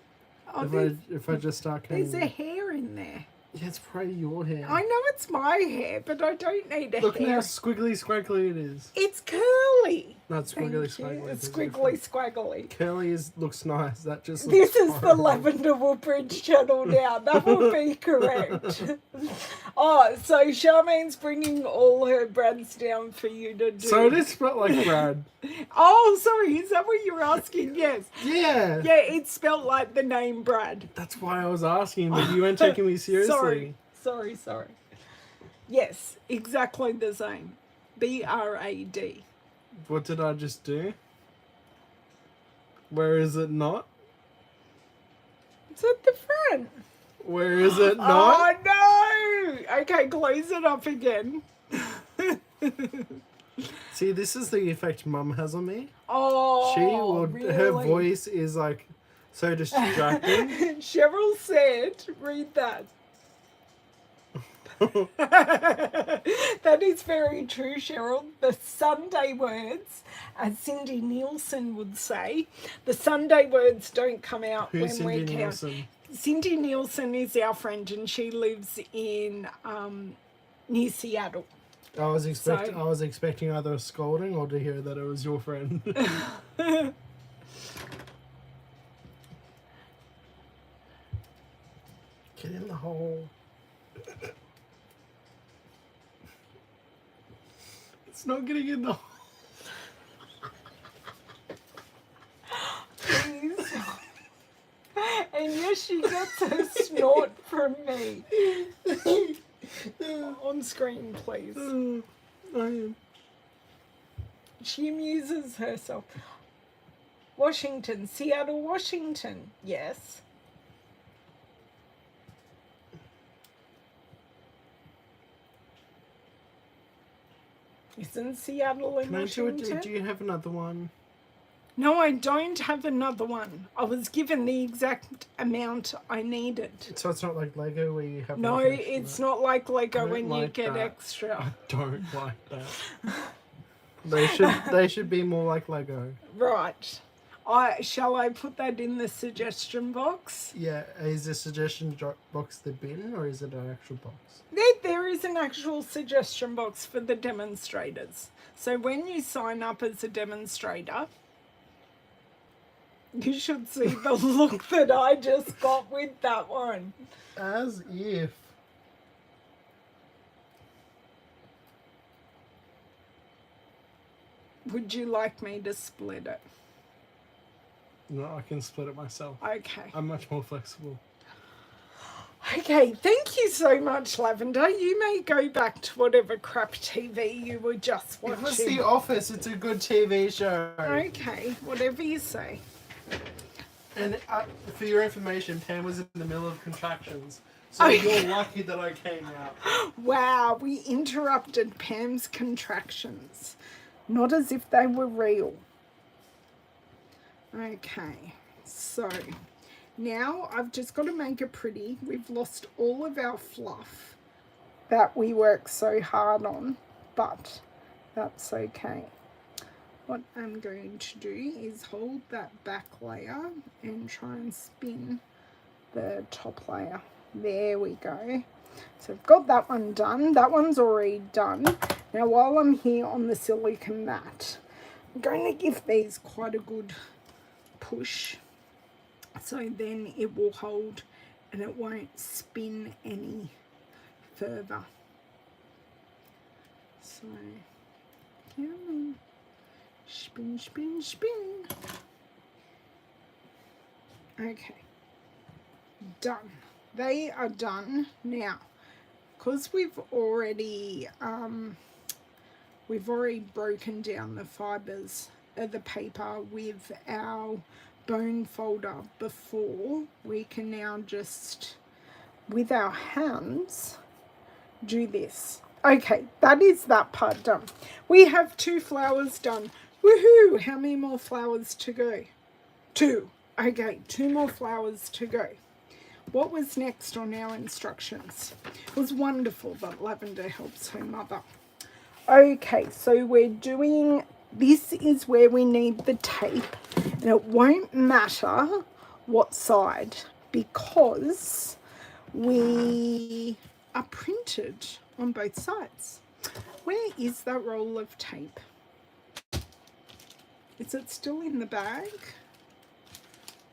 Oh, if I just start canning. there's a hair in there. Yeah, it's probably your hair. I know it's my hair, but I don't need a Look hair. how squiggly squiggly it is. It's curly. Not squiggly Thank you. squiggly. It's squiggly squiggly. Curly looks nice. That just looks This is the horrible. Lavender Woodbridge channel now. That would be correct. Oh, so Charmaine's bringing all her brads down for you to do. So it is spelled like Brad. Oh, sorry. Is that what you're asking? Yes. Yeah. Yeah, it's spelled like the name Brad. That's why I was asking, but you weren't taking me seriously. Sorry. Yes, exactly the same. B-R-A-D. What did I just do? Where is it not? It's at the front. Where is it not? Oh, no. Okay, close it up again. See, this is the effect Mum has on me. Oh, Her really? voice is like so distracting. Cheryl said, read that. That is very true, Cheryl. The Sunday words, as Cindy Nielsen would say, the Sunday words don't come out Who's when Cindy we count. Nielsen? Cindy Nielsen is our friend, and she lives in near Seattle. I was expecting either a scolding or to hear that it was your friend. Get in the hole. It's not getting in the hole. Please. And yes, she gets her snort from me. On screen, please. I am. She amuses herself. Washington, Seattle, Washington. Yes. Isn't Seattle in Washington? Do you have another one? No, I don't have another one. I was given the exact amount I needed. So it's not like Lego where you have. No, like it's not like Lego when you like get that. extra. I don't like that. They should be more like Lego. Right. Shall I put that in the suggestion box? Yeah, is the suggestion box the bin or is it an actual box? There is an actual suggestion box for the demonstrators. So when you sign up as a demonstrator, you should see the look that I just got with that one. As if. Would you like me to split it? No, I can split it myself. Okay. I'm much more flexible. Okay, thank you so much, Lavender. You may go back to whatever crap TV you were just watching. It was The Office. It's a good TV show. Okay, whatever you say. And for your information, Pam was in the middle of contractions. So you're lucky that I came out. Wow, we interrupted Pam's contractions. Not as if they were real. Okay, so now I've just got to make it pretty. We've lost all of our fluff that we worked so hard on, but that's okay. What I'm going to do is hold that back layer and try and spin the top layer. There we go. So I've got that one done. That one's already done. Now while I'm here on the silicone mat, I'm going to give these quite a good push so then it will hold and it won't spin any further. So come on. Spin, spin, spin. Okay. Done. They are done. Now, because we've already broken down the fibers of the paper with our bone folder before, we can now just, with our hands, do this. Okay, that is that part done. We have 2 flowers done. Woohoo! How many more flowers to go? 2. Okay, 2 more flowers to go. What was next on our instructions? It was wonderful that Lavender helps her mother. Okay, so we're doing this is where we need the tape, and it won't matter what side because we are printed on both sides. Where is that roll of tape? Is it still in the bag?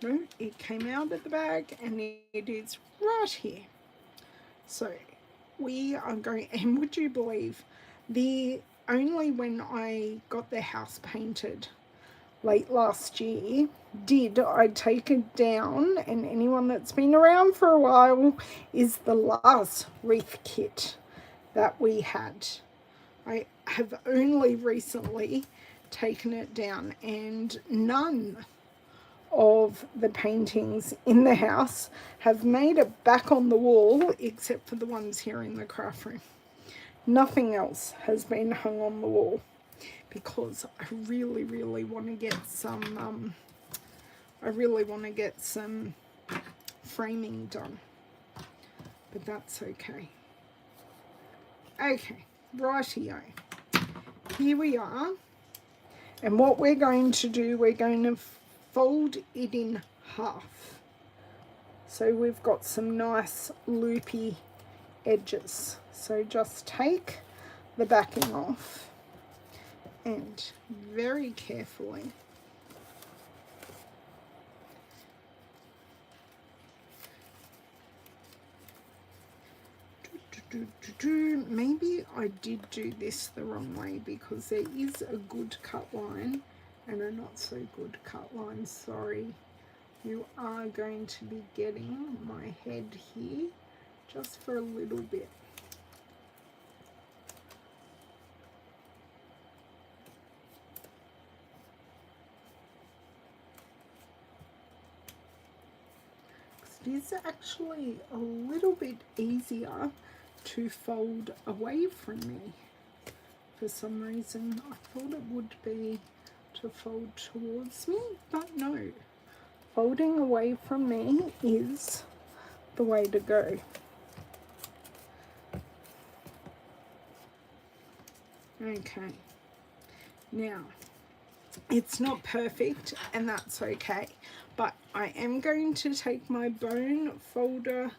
No, it came out of the bag and it is right here. So we are going, and would you believe, only when I got the house painted late last year did I take it down, and anyone that's been around for a while is the last wreath kit that we had. I have only recently taken it down, and none of the paintings in the house have made it back on the wall except for the ones here in the craft room. Nothing else has been hung on the wall because I really want to get some framing done, but that's okay. Okay, rightio, here we are, and what we're going to do, we're going to fold it in half so we've got some nice loopy edges. So just take the backing off and very carefully maybe I did do this the wrong way because there is a good cut line and a not so good cut line. Sorry, you are going to be getting my head here just for a little bit. It is actually a little bit easier to fold away from me. For some reason I thought it would be to fold towards me, but no, folding away from me is the way to go. Okay, now it's not perfect and that's okay, but I am going to take my bone folder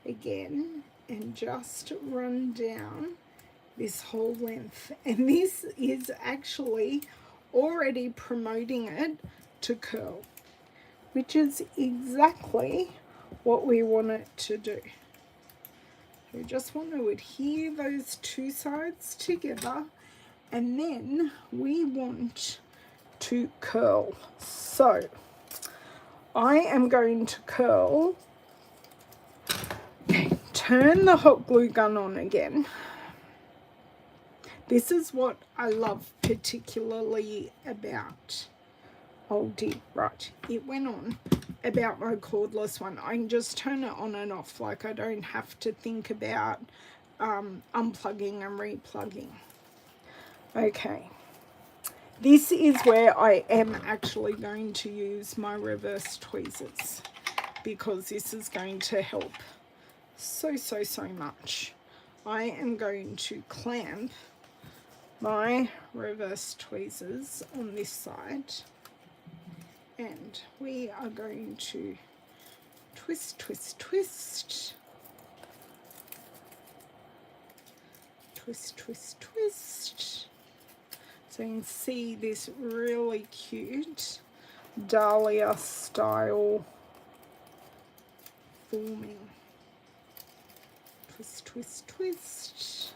again and just run down this whole length, and this is actually already promoting it to curl, which is exactly what we want it to do. We just want to adhere those two sides together, and then we want to curl. So I am going to curl. Turn the hot glue gun on again. This is what I love particularly about, oh dear, right, it went on, about my cordless one. I can just turn it on and off, like I don't have to think about unplugging and replugging. Okay, this is where I am actually going to use my reverse tweezers because this is going to help so much. I am going to clamp my reverse tweezers on this side, and we are going to twist, twist, twist, twist, twist, twist. So you can see this really cute dahlia style forming. Twist, twist, twist.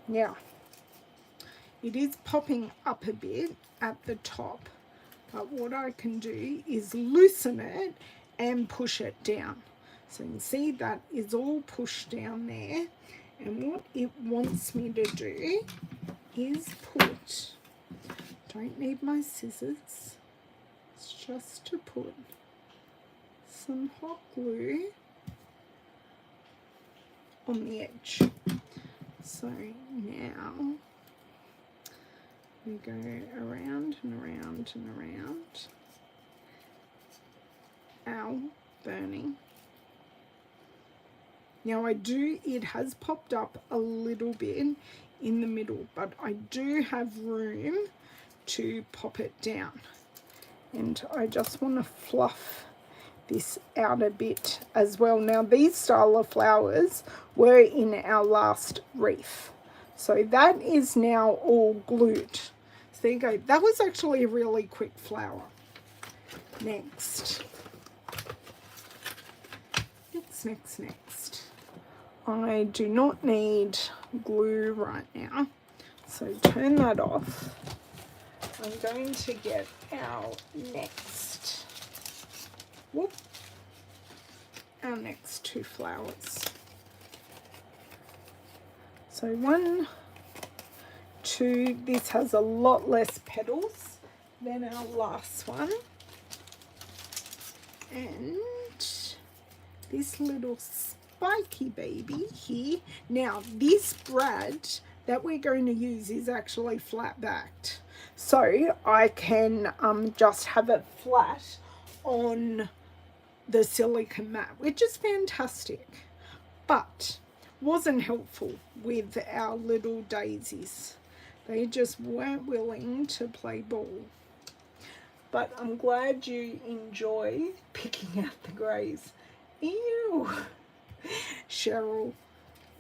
Now, it is popping up a bit at the top, but what I can do is loosen it and push it down. So you can see that is all pushed down there, and what it wants me to do is put, don't need my scissors, it's just to put some hot glue on the edge. So now we go around and around and around. Ow, burning. Now it has popped up a little bit in the middle, but I do have room to pop it down. And I just want to fluff this out a bit as well. Now these style of flowers were in our last wreath, so that is now all glued. So there you go. That was actually a really quick flower. Next. I do not need glue right now, so turn that off. I'm going to get our next, our next two flowers. So 1, 2, this has a lot less petals than our last one. And this little spiky baby here. Now this brad that we're going to use is actually flat backed, so I can just have it flat on the silicone mat, which is fantastic, but wasn't helpful with our little daisies. They just weren't willing to play ball. But I'm glad you enjoy picking out the greys. Ew, Cheryl,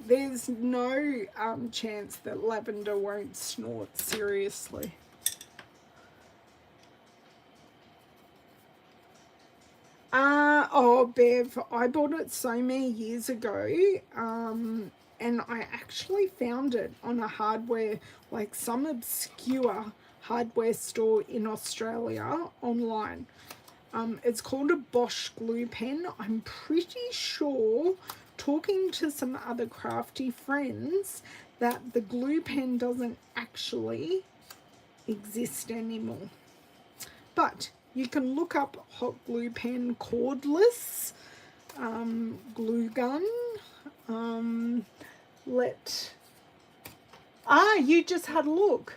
there's no chance that lavender won't snort, seriously. Oh, Bev, I bought it so many years ago, and I actually found it on a hardware, like some obscure hardware store in Australia online. It's called a Bosch glue pen. I'm pretty sure, talking to some other crafty friends, that the glue pen doesn't actually exist anymore. But you can look up hot glue pen cordless, glue gun. You just had a look.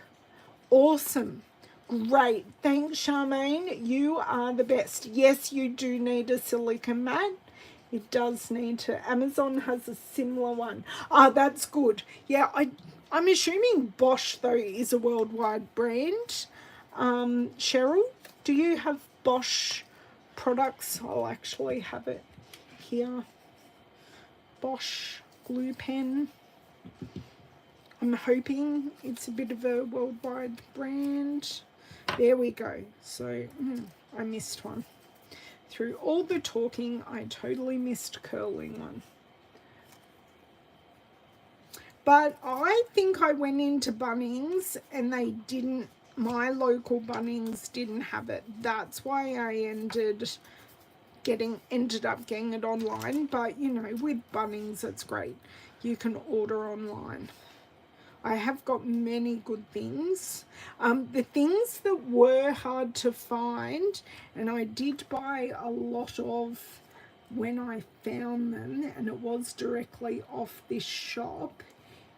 Awesome. Great. Thanks, Charmaine. You are the best. Yes, you do need a silicone mat. It does need to. Amazon has a similar one. That's good. Yeah, I'm assuming Bosch, though, is a worldwide brand. Cheryl, do you have Bosch products? I'll actually have it here. Bosch glue pen. I'm hoping it's a bit of a worldwide brand. There we go. So I missed one. Through all the talking, I totally missed curling one. But I think I went into Bunnings and they didn't, my local Bunnings didn't have it. That's why I ended up getting it online. But you know, with Bunnings, it's great. You can order online. I have got many good things. The things that were hard to find, and I did buy a lot of when I found them, and it was directly off this shop,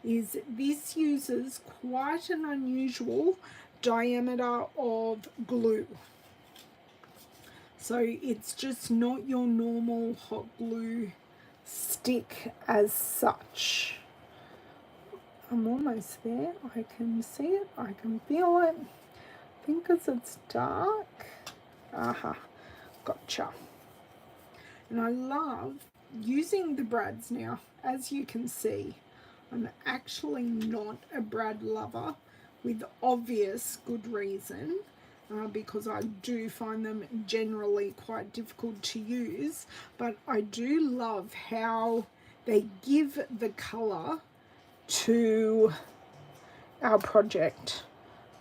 is this uses quite an unusual diameter of glue. So it's just not your normal hot glue stick as such. I'm almost there. I can see it. I can feel it. I think because it's dark. Aha, gotcha. And I love using the brads now. As you can see, I'm actually not a brad lover, with obvious good reason, because I do find them generally quite difficult to use. But I do love how they give the colour to our project.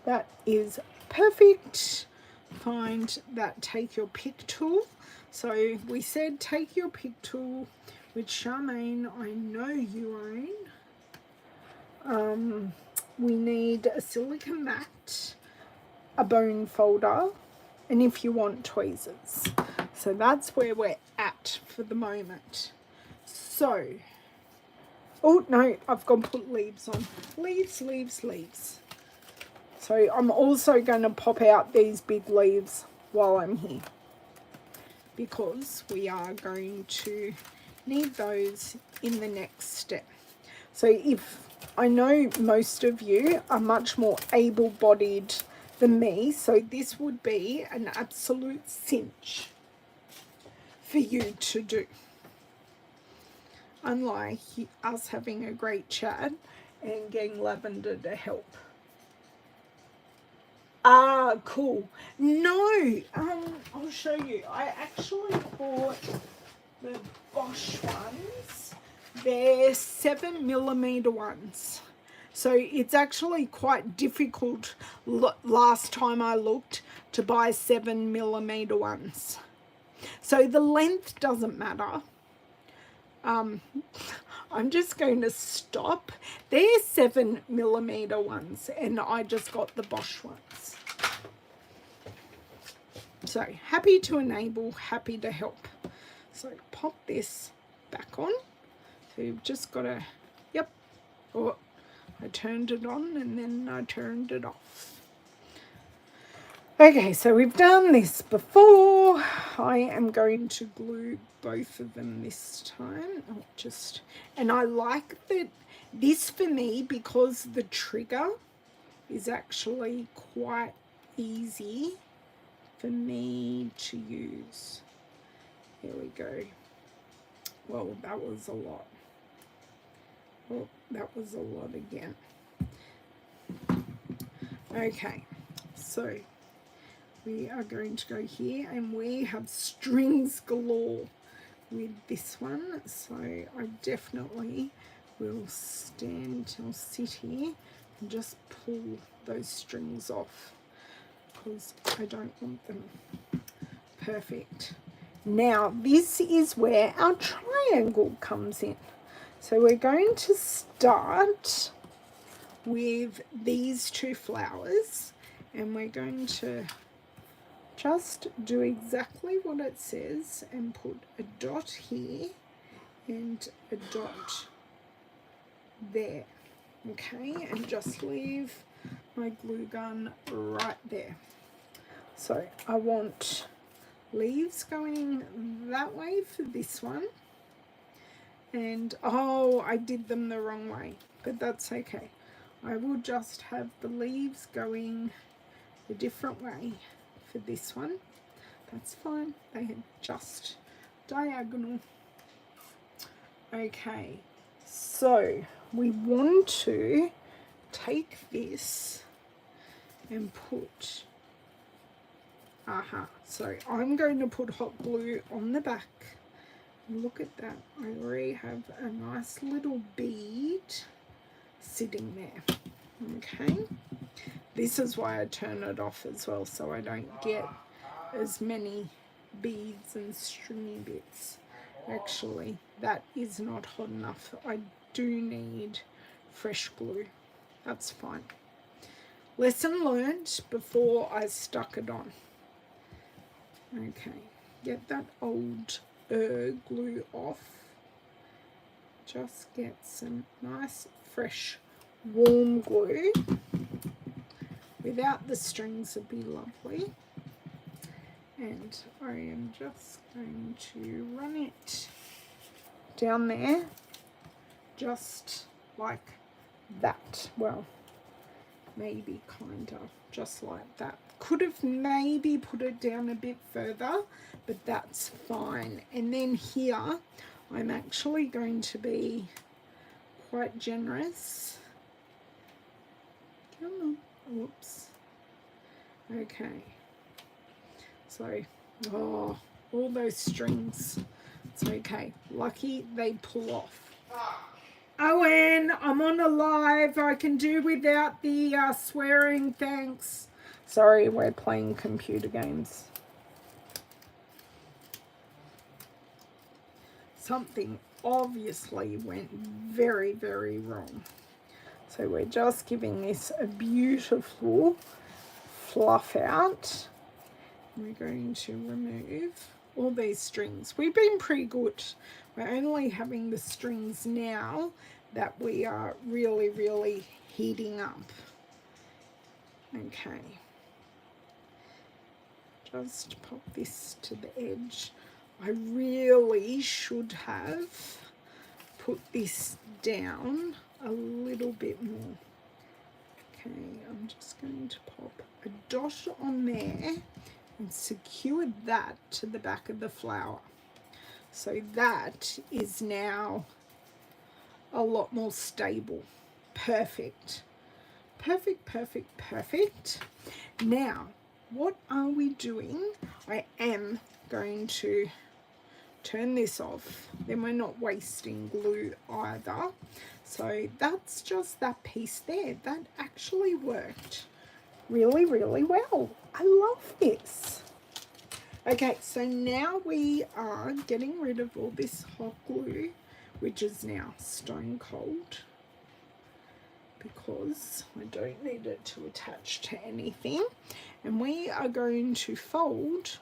That is perfect. Find that take your pick tool. So we said take your pick tool, which Charmaine, I know you own. We need a silicone mat, a bone folder, and if you want, tweezers. So that's where we're at for the moment. So oh, no, I've got to put leaves on. Leaves. So I'm also going to pop out these big leaves while I'm here, because we are going to need those in the next step. So if I know most of you are much more able-bodied than me, so this would be an absolute cinch for you to do. Unlike us having a great chat and getting Lavender to help. Ah, cool. No, I'll show you. I actually bought the Bosch ones. They're 7mm ones. So it's actually quite difficult last time I looked to buy 7mm ones. So the length doesn't matter. I'm just going to stop. They're 7mm ones and I just got the Bosch ones. So happy to enable, happy to help. So pop this back on. So you've just got to, yep. Oh, I turned it on and then I turned it off. Okay, so we've done this before. I am going to glue both of them this time. And I like that this for me, because the trigger is actually quite easy for me to use. Here we go. Well, that was a lot. Oh, that was a lot again. Okay, so we are going to go here and we have strings galore with this one. So I definitely will sit here and just pull those strings off because I don't want them. Perfect. Now this is where our triangle comes in. So we're going to start with these two flowers and we're going to just do exactly what it says and put a dot here and a dot there. Okay, and just leave my glue gun right there. So I want leaves going that way for this one. And oh, I did them the wrong way, but that's okay. I will just have the leaves going a different way for this one. That's fine. They are just diagonal. Okay, so we want to take this and put, so I'm going to put hot glue on the back. Look at that. I already have a nice little bead sitting there. Okay. This is why I turn it off as well, so I don't get as many beads and stringy bits. Actually, that is not hot enough. I do need fresh glue. That's fine. Lesson learned before I stuck it on. Okay. Get that old glue off. Just get some nice fresh warm glue. Without the strings would be lovely. And I am just going to run it down there just like that. Well, maybe kind of just like that. Could have maybe put it down a bit further, but that's fine. And then here I'm actually going to be quite generous. Come on. Whoops. Okay. So, oh, all those strings. It's okay. Lucky they pull off. Owen, I'm on a live. I can do without the swearing, thanks. Sorry, we're playing computer games. Something obviously went very, very wrong. So we're just giving this a beautiful fluff out. We're going to remove all these strings. We've been pretty good. We're only having the strings now that we are really, really heating up. Okay. Just pop this to the edge. I really should have put this down a little bit more. Okay, I'm just going to pop a dot on there and secure that to the back of the flower. So that is now a lot more stable. Perfect. Perfect, perfect, perfect. Now, what are we doing? I am going to turn this off. Then we're not wasting glue either. So that's just that piece there. That actually worked really, really well. I love this. Okay, so now we are getting rid of all this hot glue, which is now stone cold, because I don't need it to attach to anything. And we are going to fold.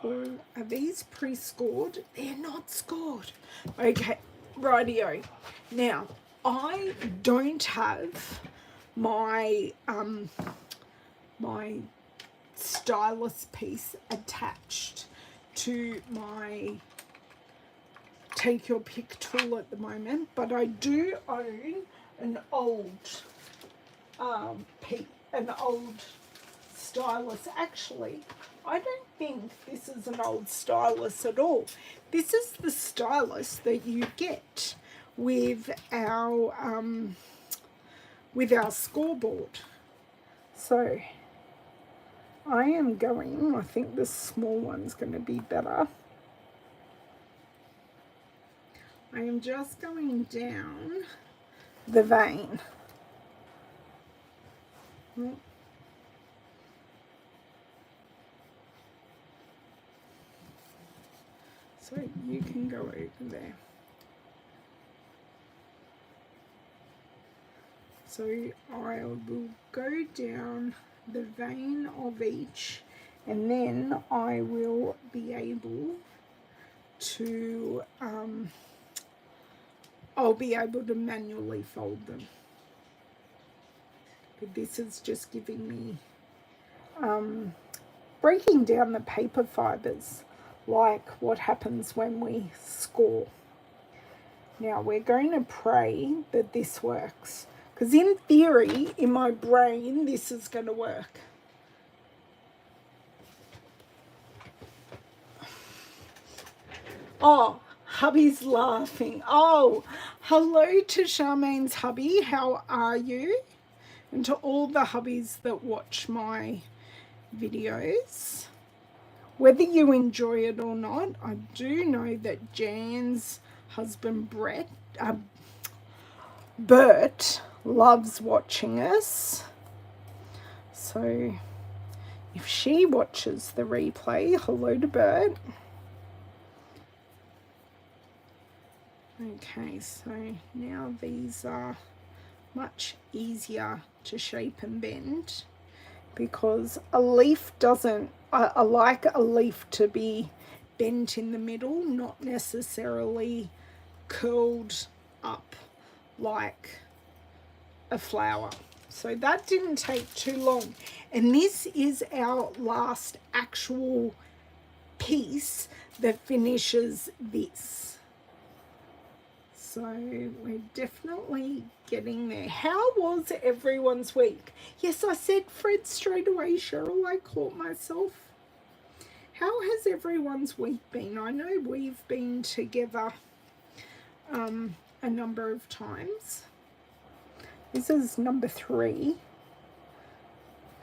Or are these pre-scored? They're not scored. Okay, rightio. Now, I don't have my my stylus piece attached to my take your pick tool at the moment, but I do own an old an old stylus. Actually, I don't think this is an old stylus at all. This is the stylus that you get with our scoreboard. So I am going, I think the small one's going to be better. I am just going down the vein. So you can go over there. So I will go down the vein of each, and then I will be able to I'll be able to manually fold them. But this is just giving me breaking down the paper fibers, like what happens when we score. Now we're going to pray that this works, because in theory, in my brain, this is going to work. Oh, hubby's laughing. Oh, hello to Charmaine's hubby. How are you? And to all the hubbies that watch my videos. Whether you enjoy it or not, I do know that Jan's husband Bert loves watching us. So if she watches the replay, hello to Bert. Okay, so now these are much easier to shape and bend, because a leaf doesn't, I like a leaf to be bent in the middle, not necessarily curled up like a flower. So that didn't take too long. And this is our last actual piece that finishes this. So we're definitely getting there. How was everyone's week? Yes, I said Fred straight away, Cheryl. I caught myself. How has everyone's week been? I know we've been together a number of times. This is number 3.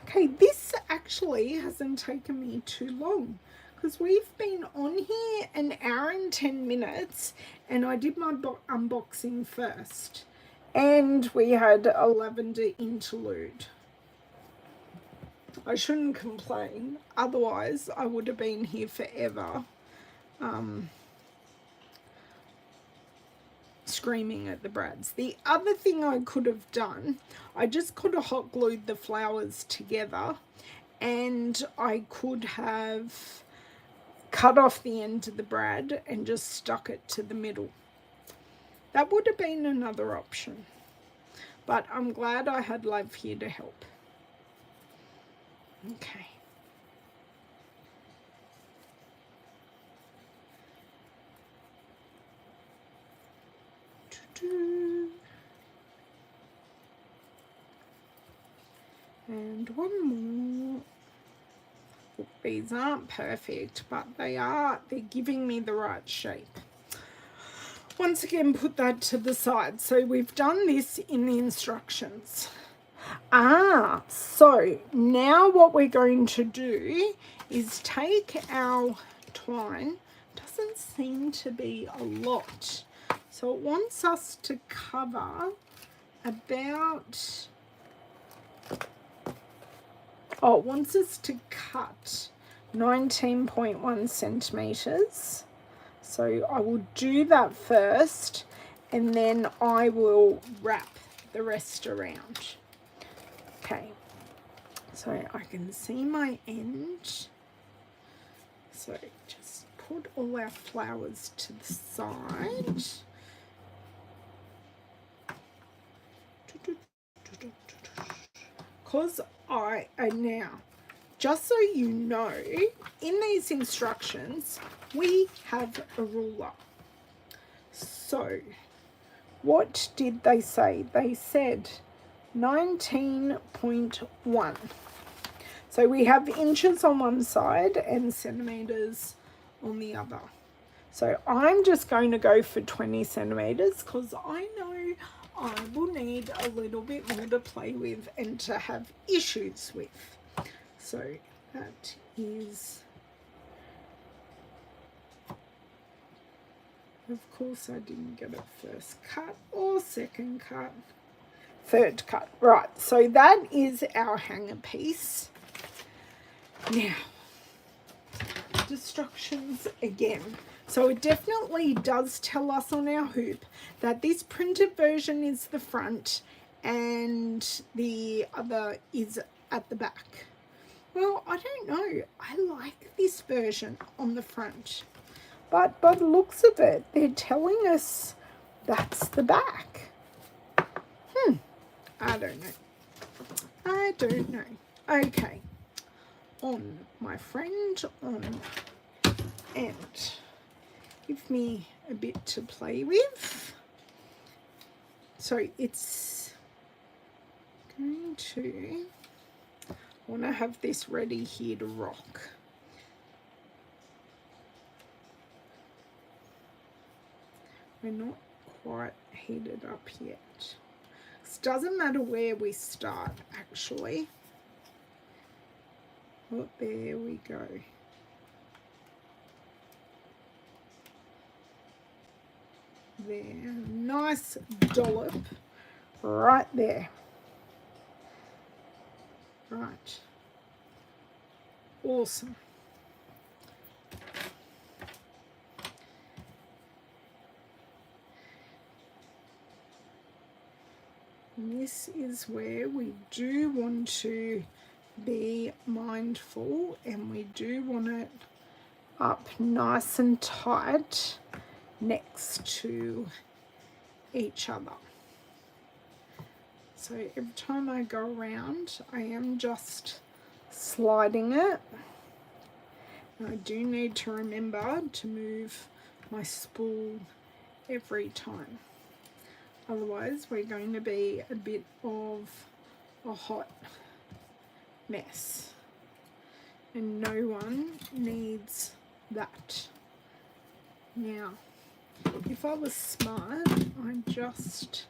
Okay, this actually hasn't taken me too long, because we've been on here an hour and 10 minutes, and I did my unboxing first, and we had a lavender interlude. I shouldn't complain, otherwise I would have been here forever screaming at the brads. The other thing I could have done, I just could have hot glued the flowers together, and I could have cut off the end of the brad and just stuck it to the middle. That would have been another option, but I'm glad I had Love here to help. Okay. And one more. These aren't perfect, but they're giving me the right shape. Once again, put that to the side. So we've done this in the instructions. So now what we're going to do is take our twine. Doesn't seem to be a lot. So it wants us to cover about, it wants us to cut 19.1 centimeters. So I will do that first, and then I will wrap the rest around. Okay, so I can see my end. So just put all our flowers to the side. Because now, just so you know, in these instructions, we have a ruler. So, what did they say? They said 19.1. So we have inches on one side and centimeters on the other. So I'm just going to go for 20 centimeters because I know I will need a little bit more to play with and to have issues with. So that is, of course I didn't get a first cut or second cut, third cut. Right, so that is our hanger piece. Now, instructions again. So it definitely does tell us on our hoop that this printed version is the front and the other is at the back. Well, I don't know. I like this version on the front. But by the looks of it, they're telling us that's the back. I don't know. Okay. On, my friend, on. And give me a bit to play with. So it's going to, I want to have this ready here to rock. We're not quite heated up yet. It doesn't matter where we start, actually. Oh, there we go. There, nice dollop right there. Right, awesome. And this is where we do want to be mindful, and we do want it up nice and tight next to each other. So every time I go around, I am just sliding it. And I do need to remember to move my spool every time. Otherwise, we're going to be a bit of a hot mess. And no one needs that. Now, if I was smart, I'd just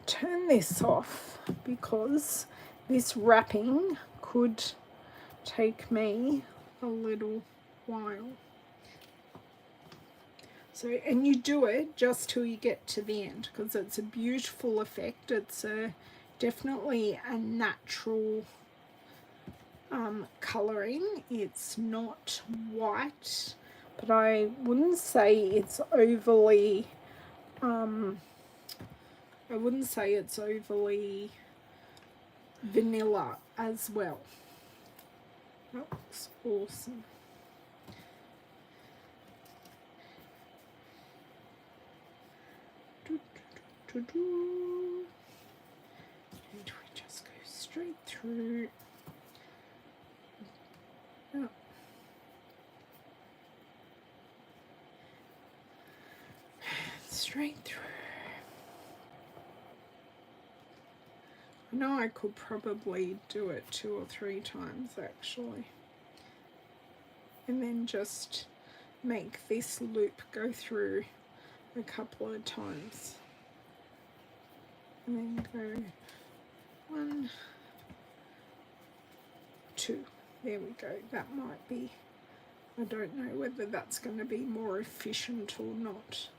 turn this off because this wrapping could take me a little while. So, and you do it just till you get to the end because it's a beautiful effect. It's definitely a natural colouring. It's not white, but I wouldn't say it's overly vanilla as well. That looks awesome. And we just go straight through. Oh. Straight through. I know I could probably do it 2 or 3 times actually. And then just make this loop go through a couple of times. And then go 1, 2. There we go. That might be, I don't know whether that's going to be more efficient or not.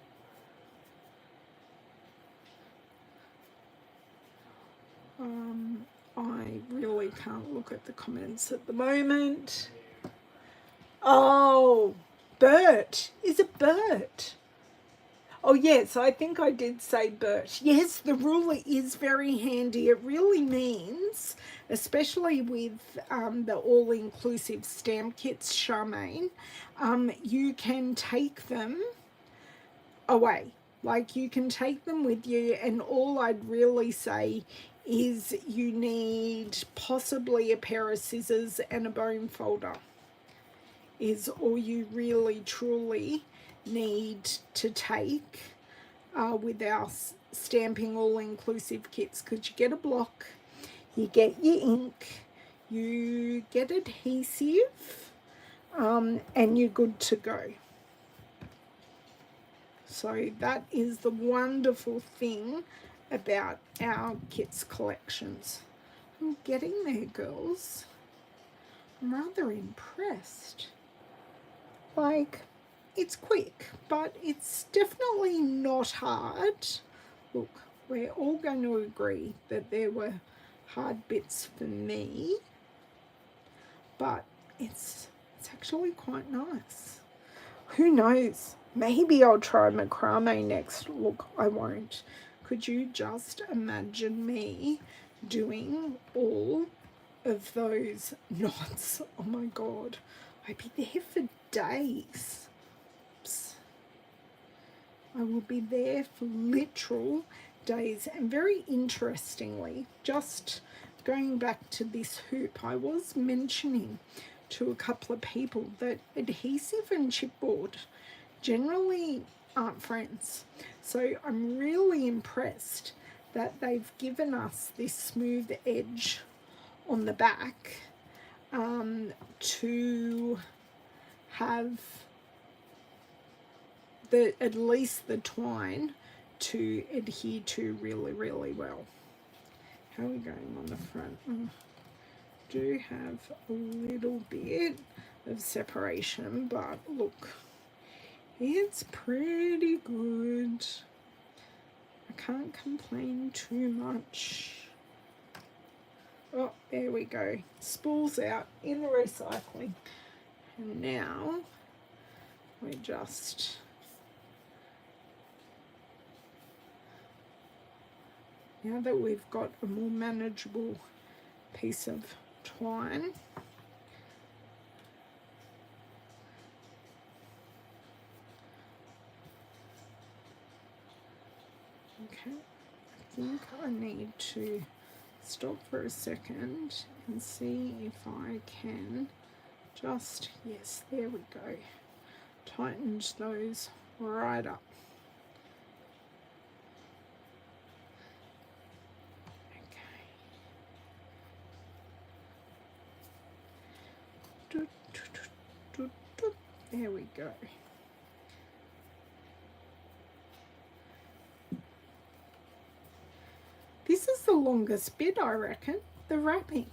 I really can't look at the comments at the moment. Oh, Bert. Is it Bert? Oh, yes, I think I did say Bert. Yes, the ruler is very handy. It really means, especially with the all-inclusive stamp kits, Charmaine, you can take them away. Like, you can take them with you, and all I'd really say is you need possibly a pair of scissors and a bone folder is all you really truly need to take with our stamping all-inclusive kits, because you get a block, you get your ink, you get adhesive, and you're good to go. So that is the wonderful thing about our kits collections. I'm getting there, girls. I'm rather impressed. Like, it's quick, but it's definitely not hard. Look, we're all going to agree that there were hard bits for me, but it's actually quite nice. Who knows? Maybe I'll try macrame next. Look, I won't. Could you just imagine me doing all of those knots? Oh my God. I'd be there for days. Oops. I will be there for literal days. And very interestingly, just going back to this hoop, I was mentioning to a couple of people that adhesive and chipboard generally aren't friends. So I'm really impressed that they've given us this smooth edge on the back to have at least the twine to adhere to really, really well. How are we going on the front? Do have a little bit of separation, but look, it's pretty good. I can't complain too much. Oh, there we go. Spools out in the recycling. And now we just now that we've got a more manageable piece of twine, okay, I think I need to stop for a second and see if I can just, yes, there we go, tightened those right up. There we go. This is the longest bit, I reckon, the wrapping.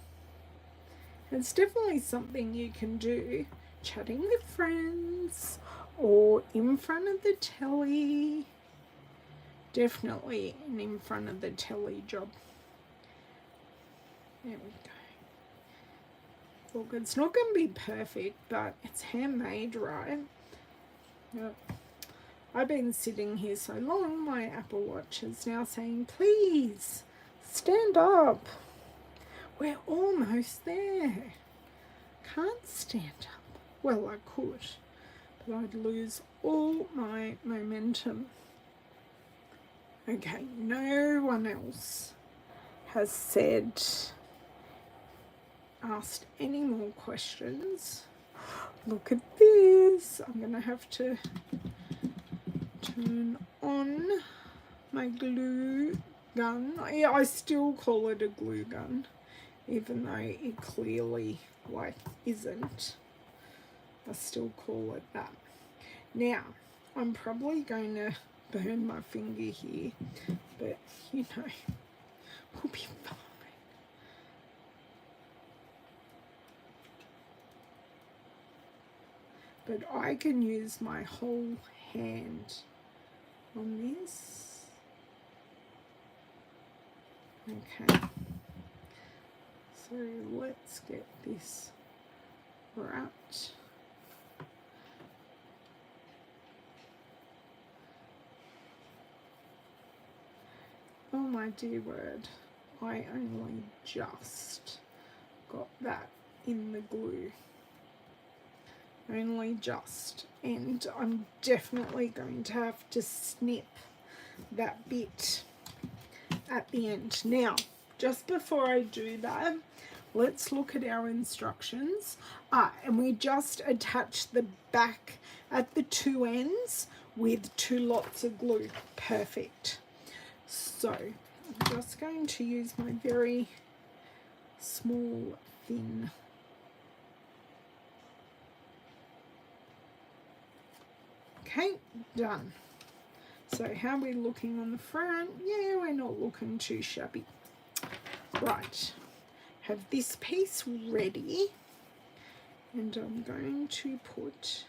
It's definitely something you can do chatting with friends or in front of the telly. Definitely an in front of the telly job. There we go. Look, it's not going to be perfect, but it's handmade, right? Yep. I've been sitting here so long, my Apple Watch is now saying, please, stand up. We're almost there. Can't stand up. Well, I could, but I'd lose all my momentum. Okay, no one else has asked any more questions. Look at this. I'm going to have to turn on my glue gun. Yeah, I still call it a glue gun, even though it clearly like isn't. I still call it that. Now, I'm probably going to burn my finger here, but you know, we'll be fine. But I can use my whole hand on this. Okay. So let's get this wrapped. Oh my dear word, I only just got that in the glue. Only just. And I'm definitely going to have to snip that bit at the end. Now, just before I do that, let's look at our instructions. And we just attach the back at the two ends with 2 lots of glue. Perfect. So I'm just going to use my very small, thin okay, done. So how are we looking on the front? Yeah, we're not looking too shabby. Right, have this piece ready, and I'm going to put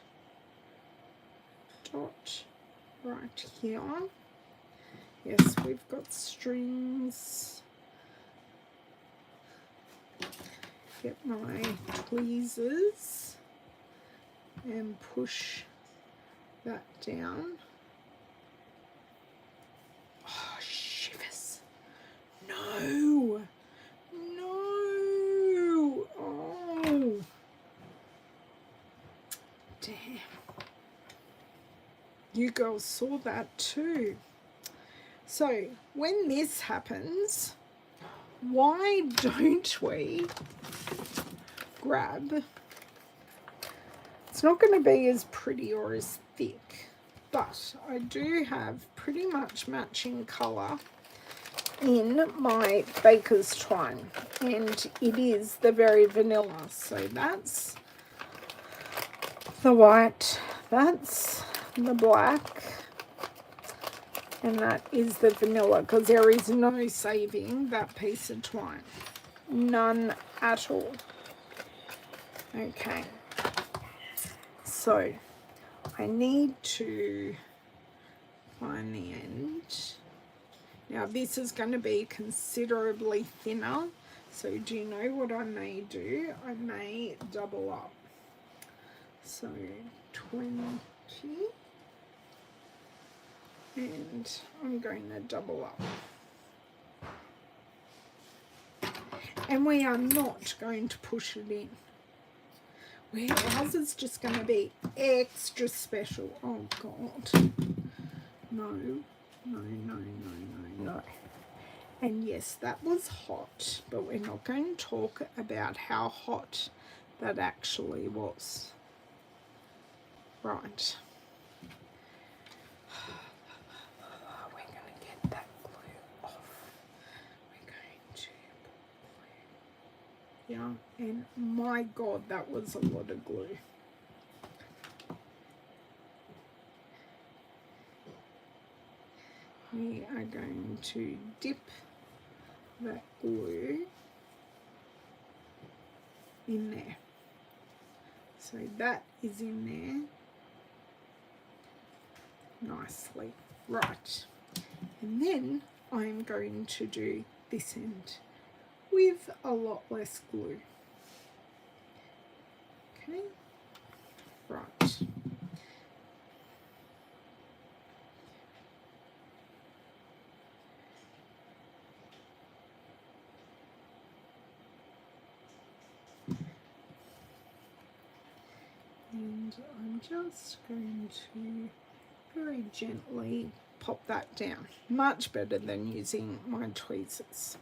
dot right here. Yes, we've got strings. Get my tweezers and push that down. Oh, shivers. No. No. Oh. Damn. You girls saw that too. So when this happens, why don't we grab, it's not going to be as pretty or as thick, but I do have pretty much matching colour in my baker's twine, and it is the very vanilla. So that's the white, that's the black, and that is the vanilla, because there is no saving that piece of twine. None at all. Okay. So I need to find the end. Now this is going to be considerably thinner. So do you know what I may do? I may double up. So 20. And I'm going to double up. And we are not going to push it in. Ours is just going to be extra special. Oh, God. No, no, no, no, no, no. And yes, that was hot, but we're not going to talk about how hot that actually was. Right. We're going to get that glue off. We're going to put glue. Yeah, and my God, that was a lot of glue. We are going to dip that glue in there. So that is in there nicely. Right. And then I'm going to do this end with a lot less glue. Okay. Right. And I'm just going to very gently pop that down. Much better than using my tweezers.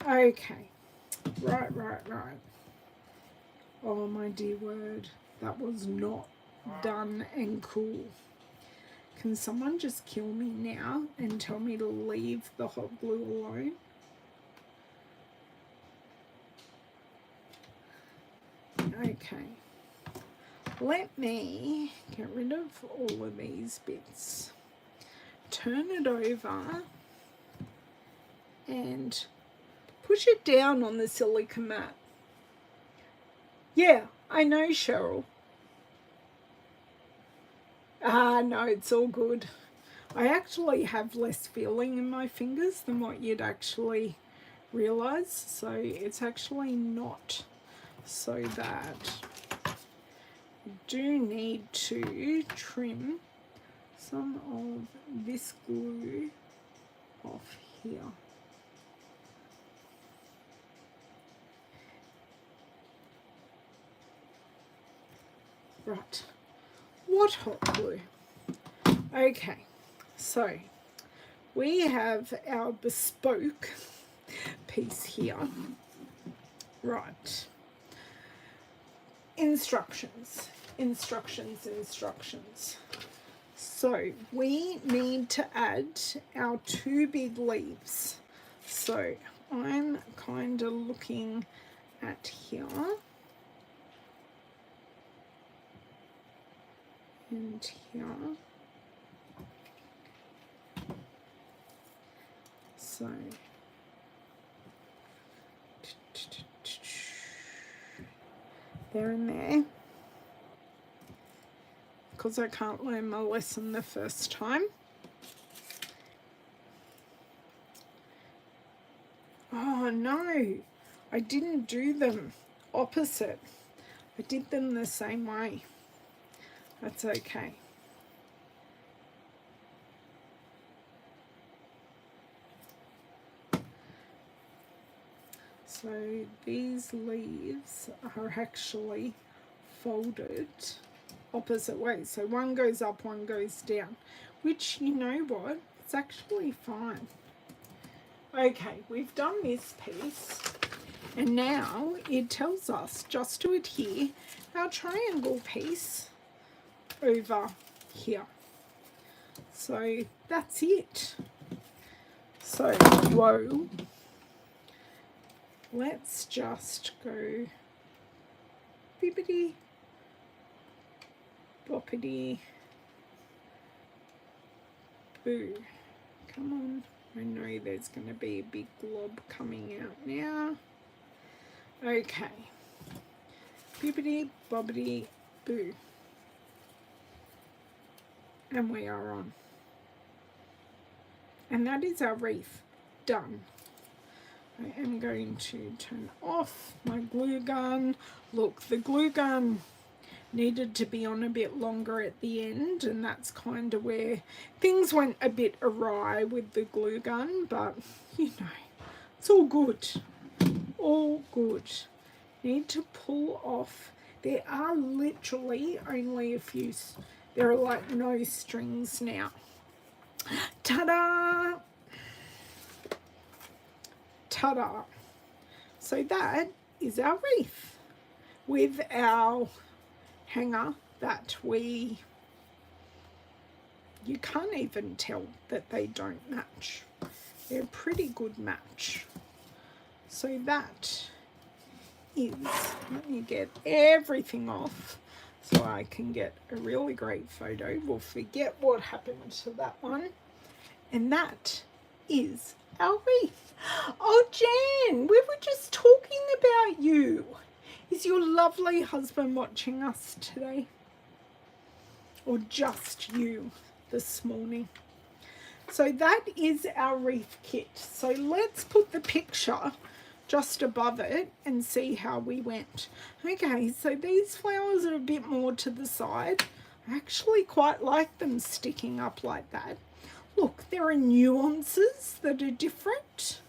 Okay, right. Oh my dear word, that was not done and cool. Can someone just kill me now and tell me to leave the hot glue alone? Okay. Let me get rid of all of these bits. Turn it over and push it down on the silica mat. Yeah, I know, Cheryl. No, it's all good. I actually have less feeling in my fingers than what you'd actually realize, so it's actually not so bad. I do need to trim some of this glue off here. Right, what hot glue? Okay, so we have our bespoke piece here. Right, instructions. So we need to add our 2 big leaves. So I'm kind of looking at here. And here. So there and there. Because I can't learn my lesson the first time. Oh no, I didn't do them opposite. I did them the same way. That's okay. So these leaves are actually folded opposite ways. So one goes up, one goes down, which, you know what, it's actually fine. Okay, we've done this piece, and now it tells us just to adhere our triangle piece over here. So that's it. So whoa, let's just go bibbity boppity boo. Come on, I know there's going to be a big glob coming out now. Okay, bibbity bobbity boo, and we are on. And that is our wreath done. I am going to turn off my glue gun. Look, the glue gun needed to be on a bit longer at the end, and that's kind of where things went a bit awry with the glue gun, but you know, it's all good. All good. Need to pull off. There are literally only a few, there are like no strings now. Ta-da! Ta-da! So that is our wreath with our hanger that you can't even tell that they don't match. They're a pretty good match. So that is, let me get everything off so I can get a really great photo. We'll forget what happened to that one. And that is our wreath. Oh, Jan, we were just talking about you. Is your lovely husband watching us today? Or just you this morning? So that is our wreath kit. So let's put the picture just above it and see how we went. Okay, so these flowers are a bit more to the side. I actually quite like them sticking up like that. Look, there are nuances that are different,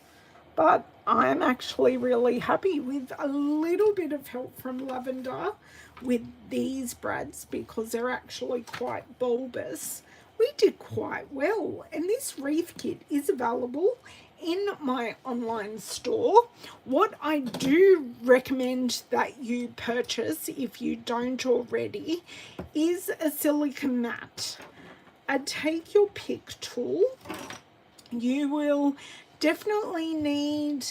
but I'm actually really happy with a little bit of help from Lavender with these brads because they're actually quite bulbous. We did quite well, and this wreath kit is available in my online store. What I do recommend that you purchase, if you don't already, is a silicone mat. take your pick tool. You will definitely need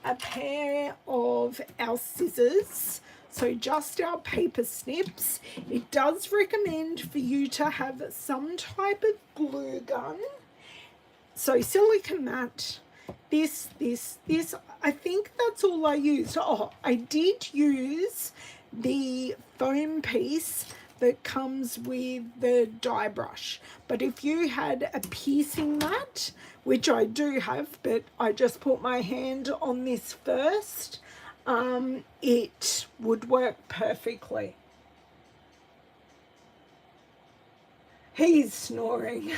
a pair of our scissors, so just our paper snips. It does recommend for you to have some type of glue gun. So silicone mat, this. I think that's all I used. Oh, I did use the foam piece that comes with the die brush, but if you had a piecing mat, which I do have, but I just put my hand on this first, it would work perfectly. He's snoring.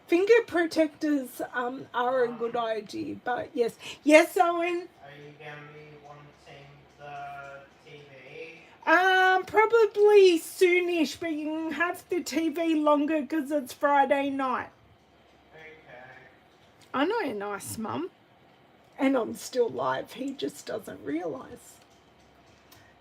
Finger protectors are a good idea, but yes. Yes, Owen? Are you going to be wanting the TV? Probably soonish, but you can have the TV longer because it's Friday night. Okay. I know a nice mum. And I'm still live. He just doesn't realise.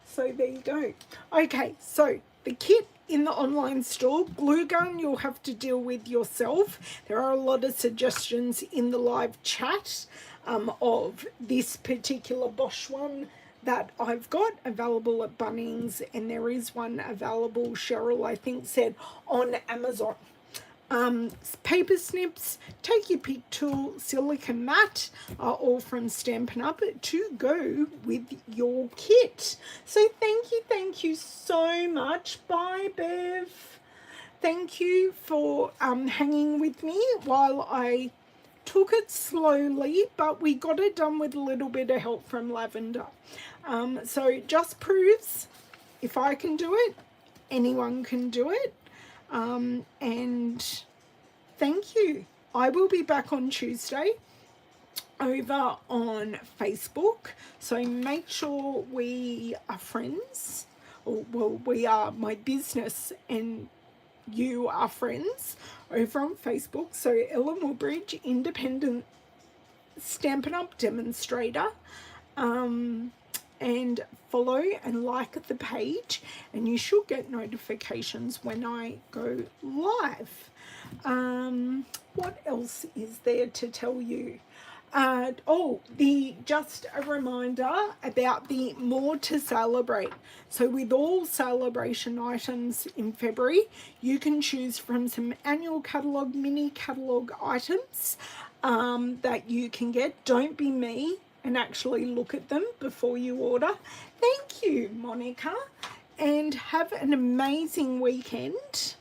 So there you go. Okay, so the kit in the online store, glue gun, you'll have to deal with yourself. There are a lot of suggestions in the live chat of this particular Bosch one that I've got available at Bunnings, and there is one available, Cheryl I think said, on Amazon. Paper snips, take your pick tool, silicone mat are all from Stampin' Up to go with your kit. So thank you so much. Bye, Bev. Thank you for hanging with me while I took it slowly, but we got it done with a little bit of help from Lavender. So it just proves if I can do it, anyone can do it. And thank you. I will be back on Tuesday over on Facebook, so make sure we are friends, or well, we are, my business and you are friends over on Facebook. So Ellen Woodbridge, independent Stampin' Up demonstrator, and follow and like the page, and you should get notifications when I go live. What else is there to tell you? Just a reminder about the More to Celebrate. So with all celebration items in February, you can choose from some annual catalogue, mini catalogue items that you can get. Don't be me and actually look at them before you order. Thank you, Monica, and have an amazing weekend.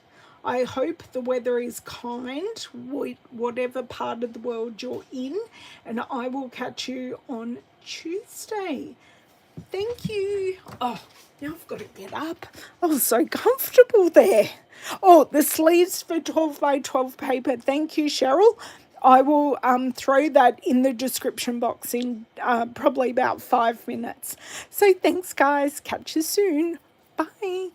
I hope the weather is kind, whatever part of the world you're in, and I will catch you on Tuesday. Thank you. Oh, now I've got to get up. I was so comfortable there. Oh, the sleeves for 12 by 12 paper. Thank you, Cheryl. I will throw that in the description box in probably about 5 minutes. So thanks, guys. Catch you soon. Bye.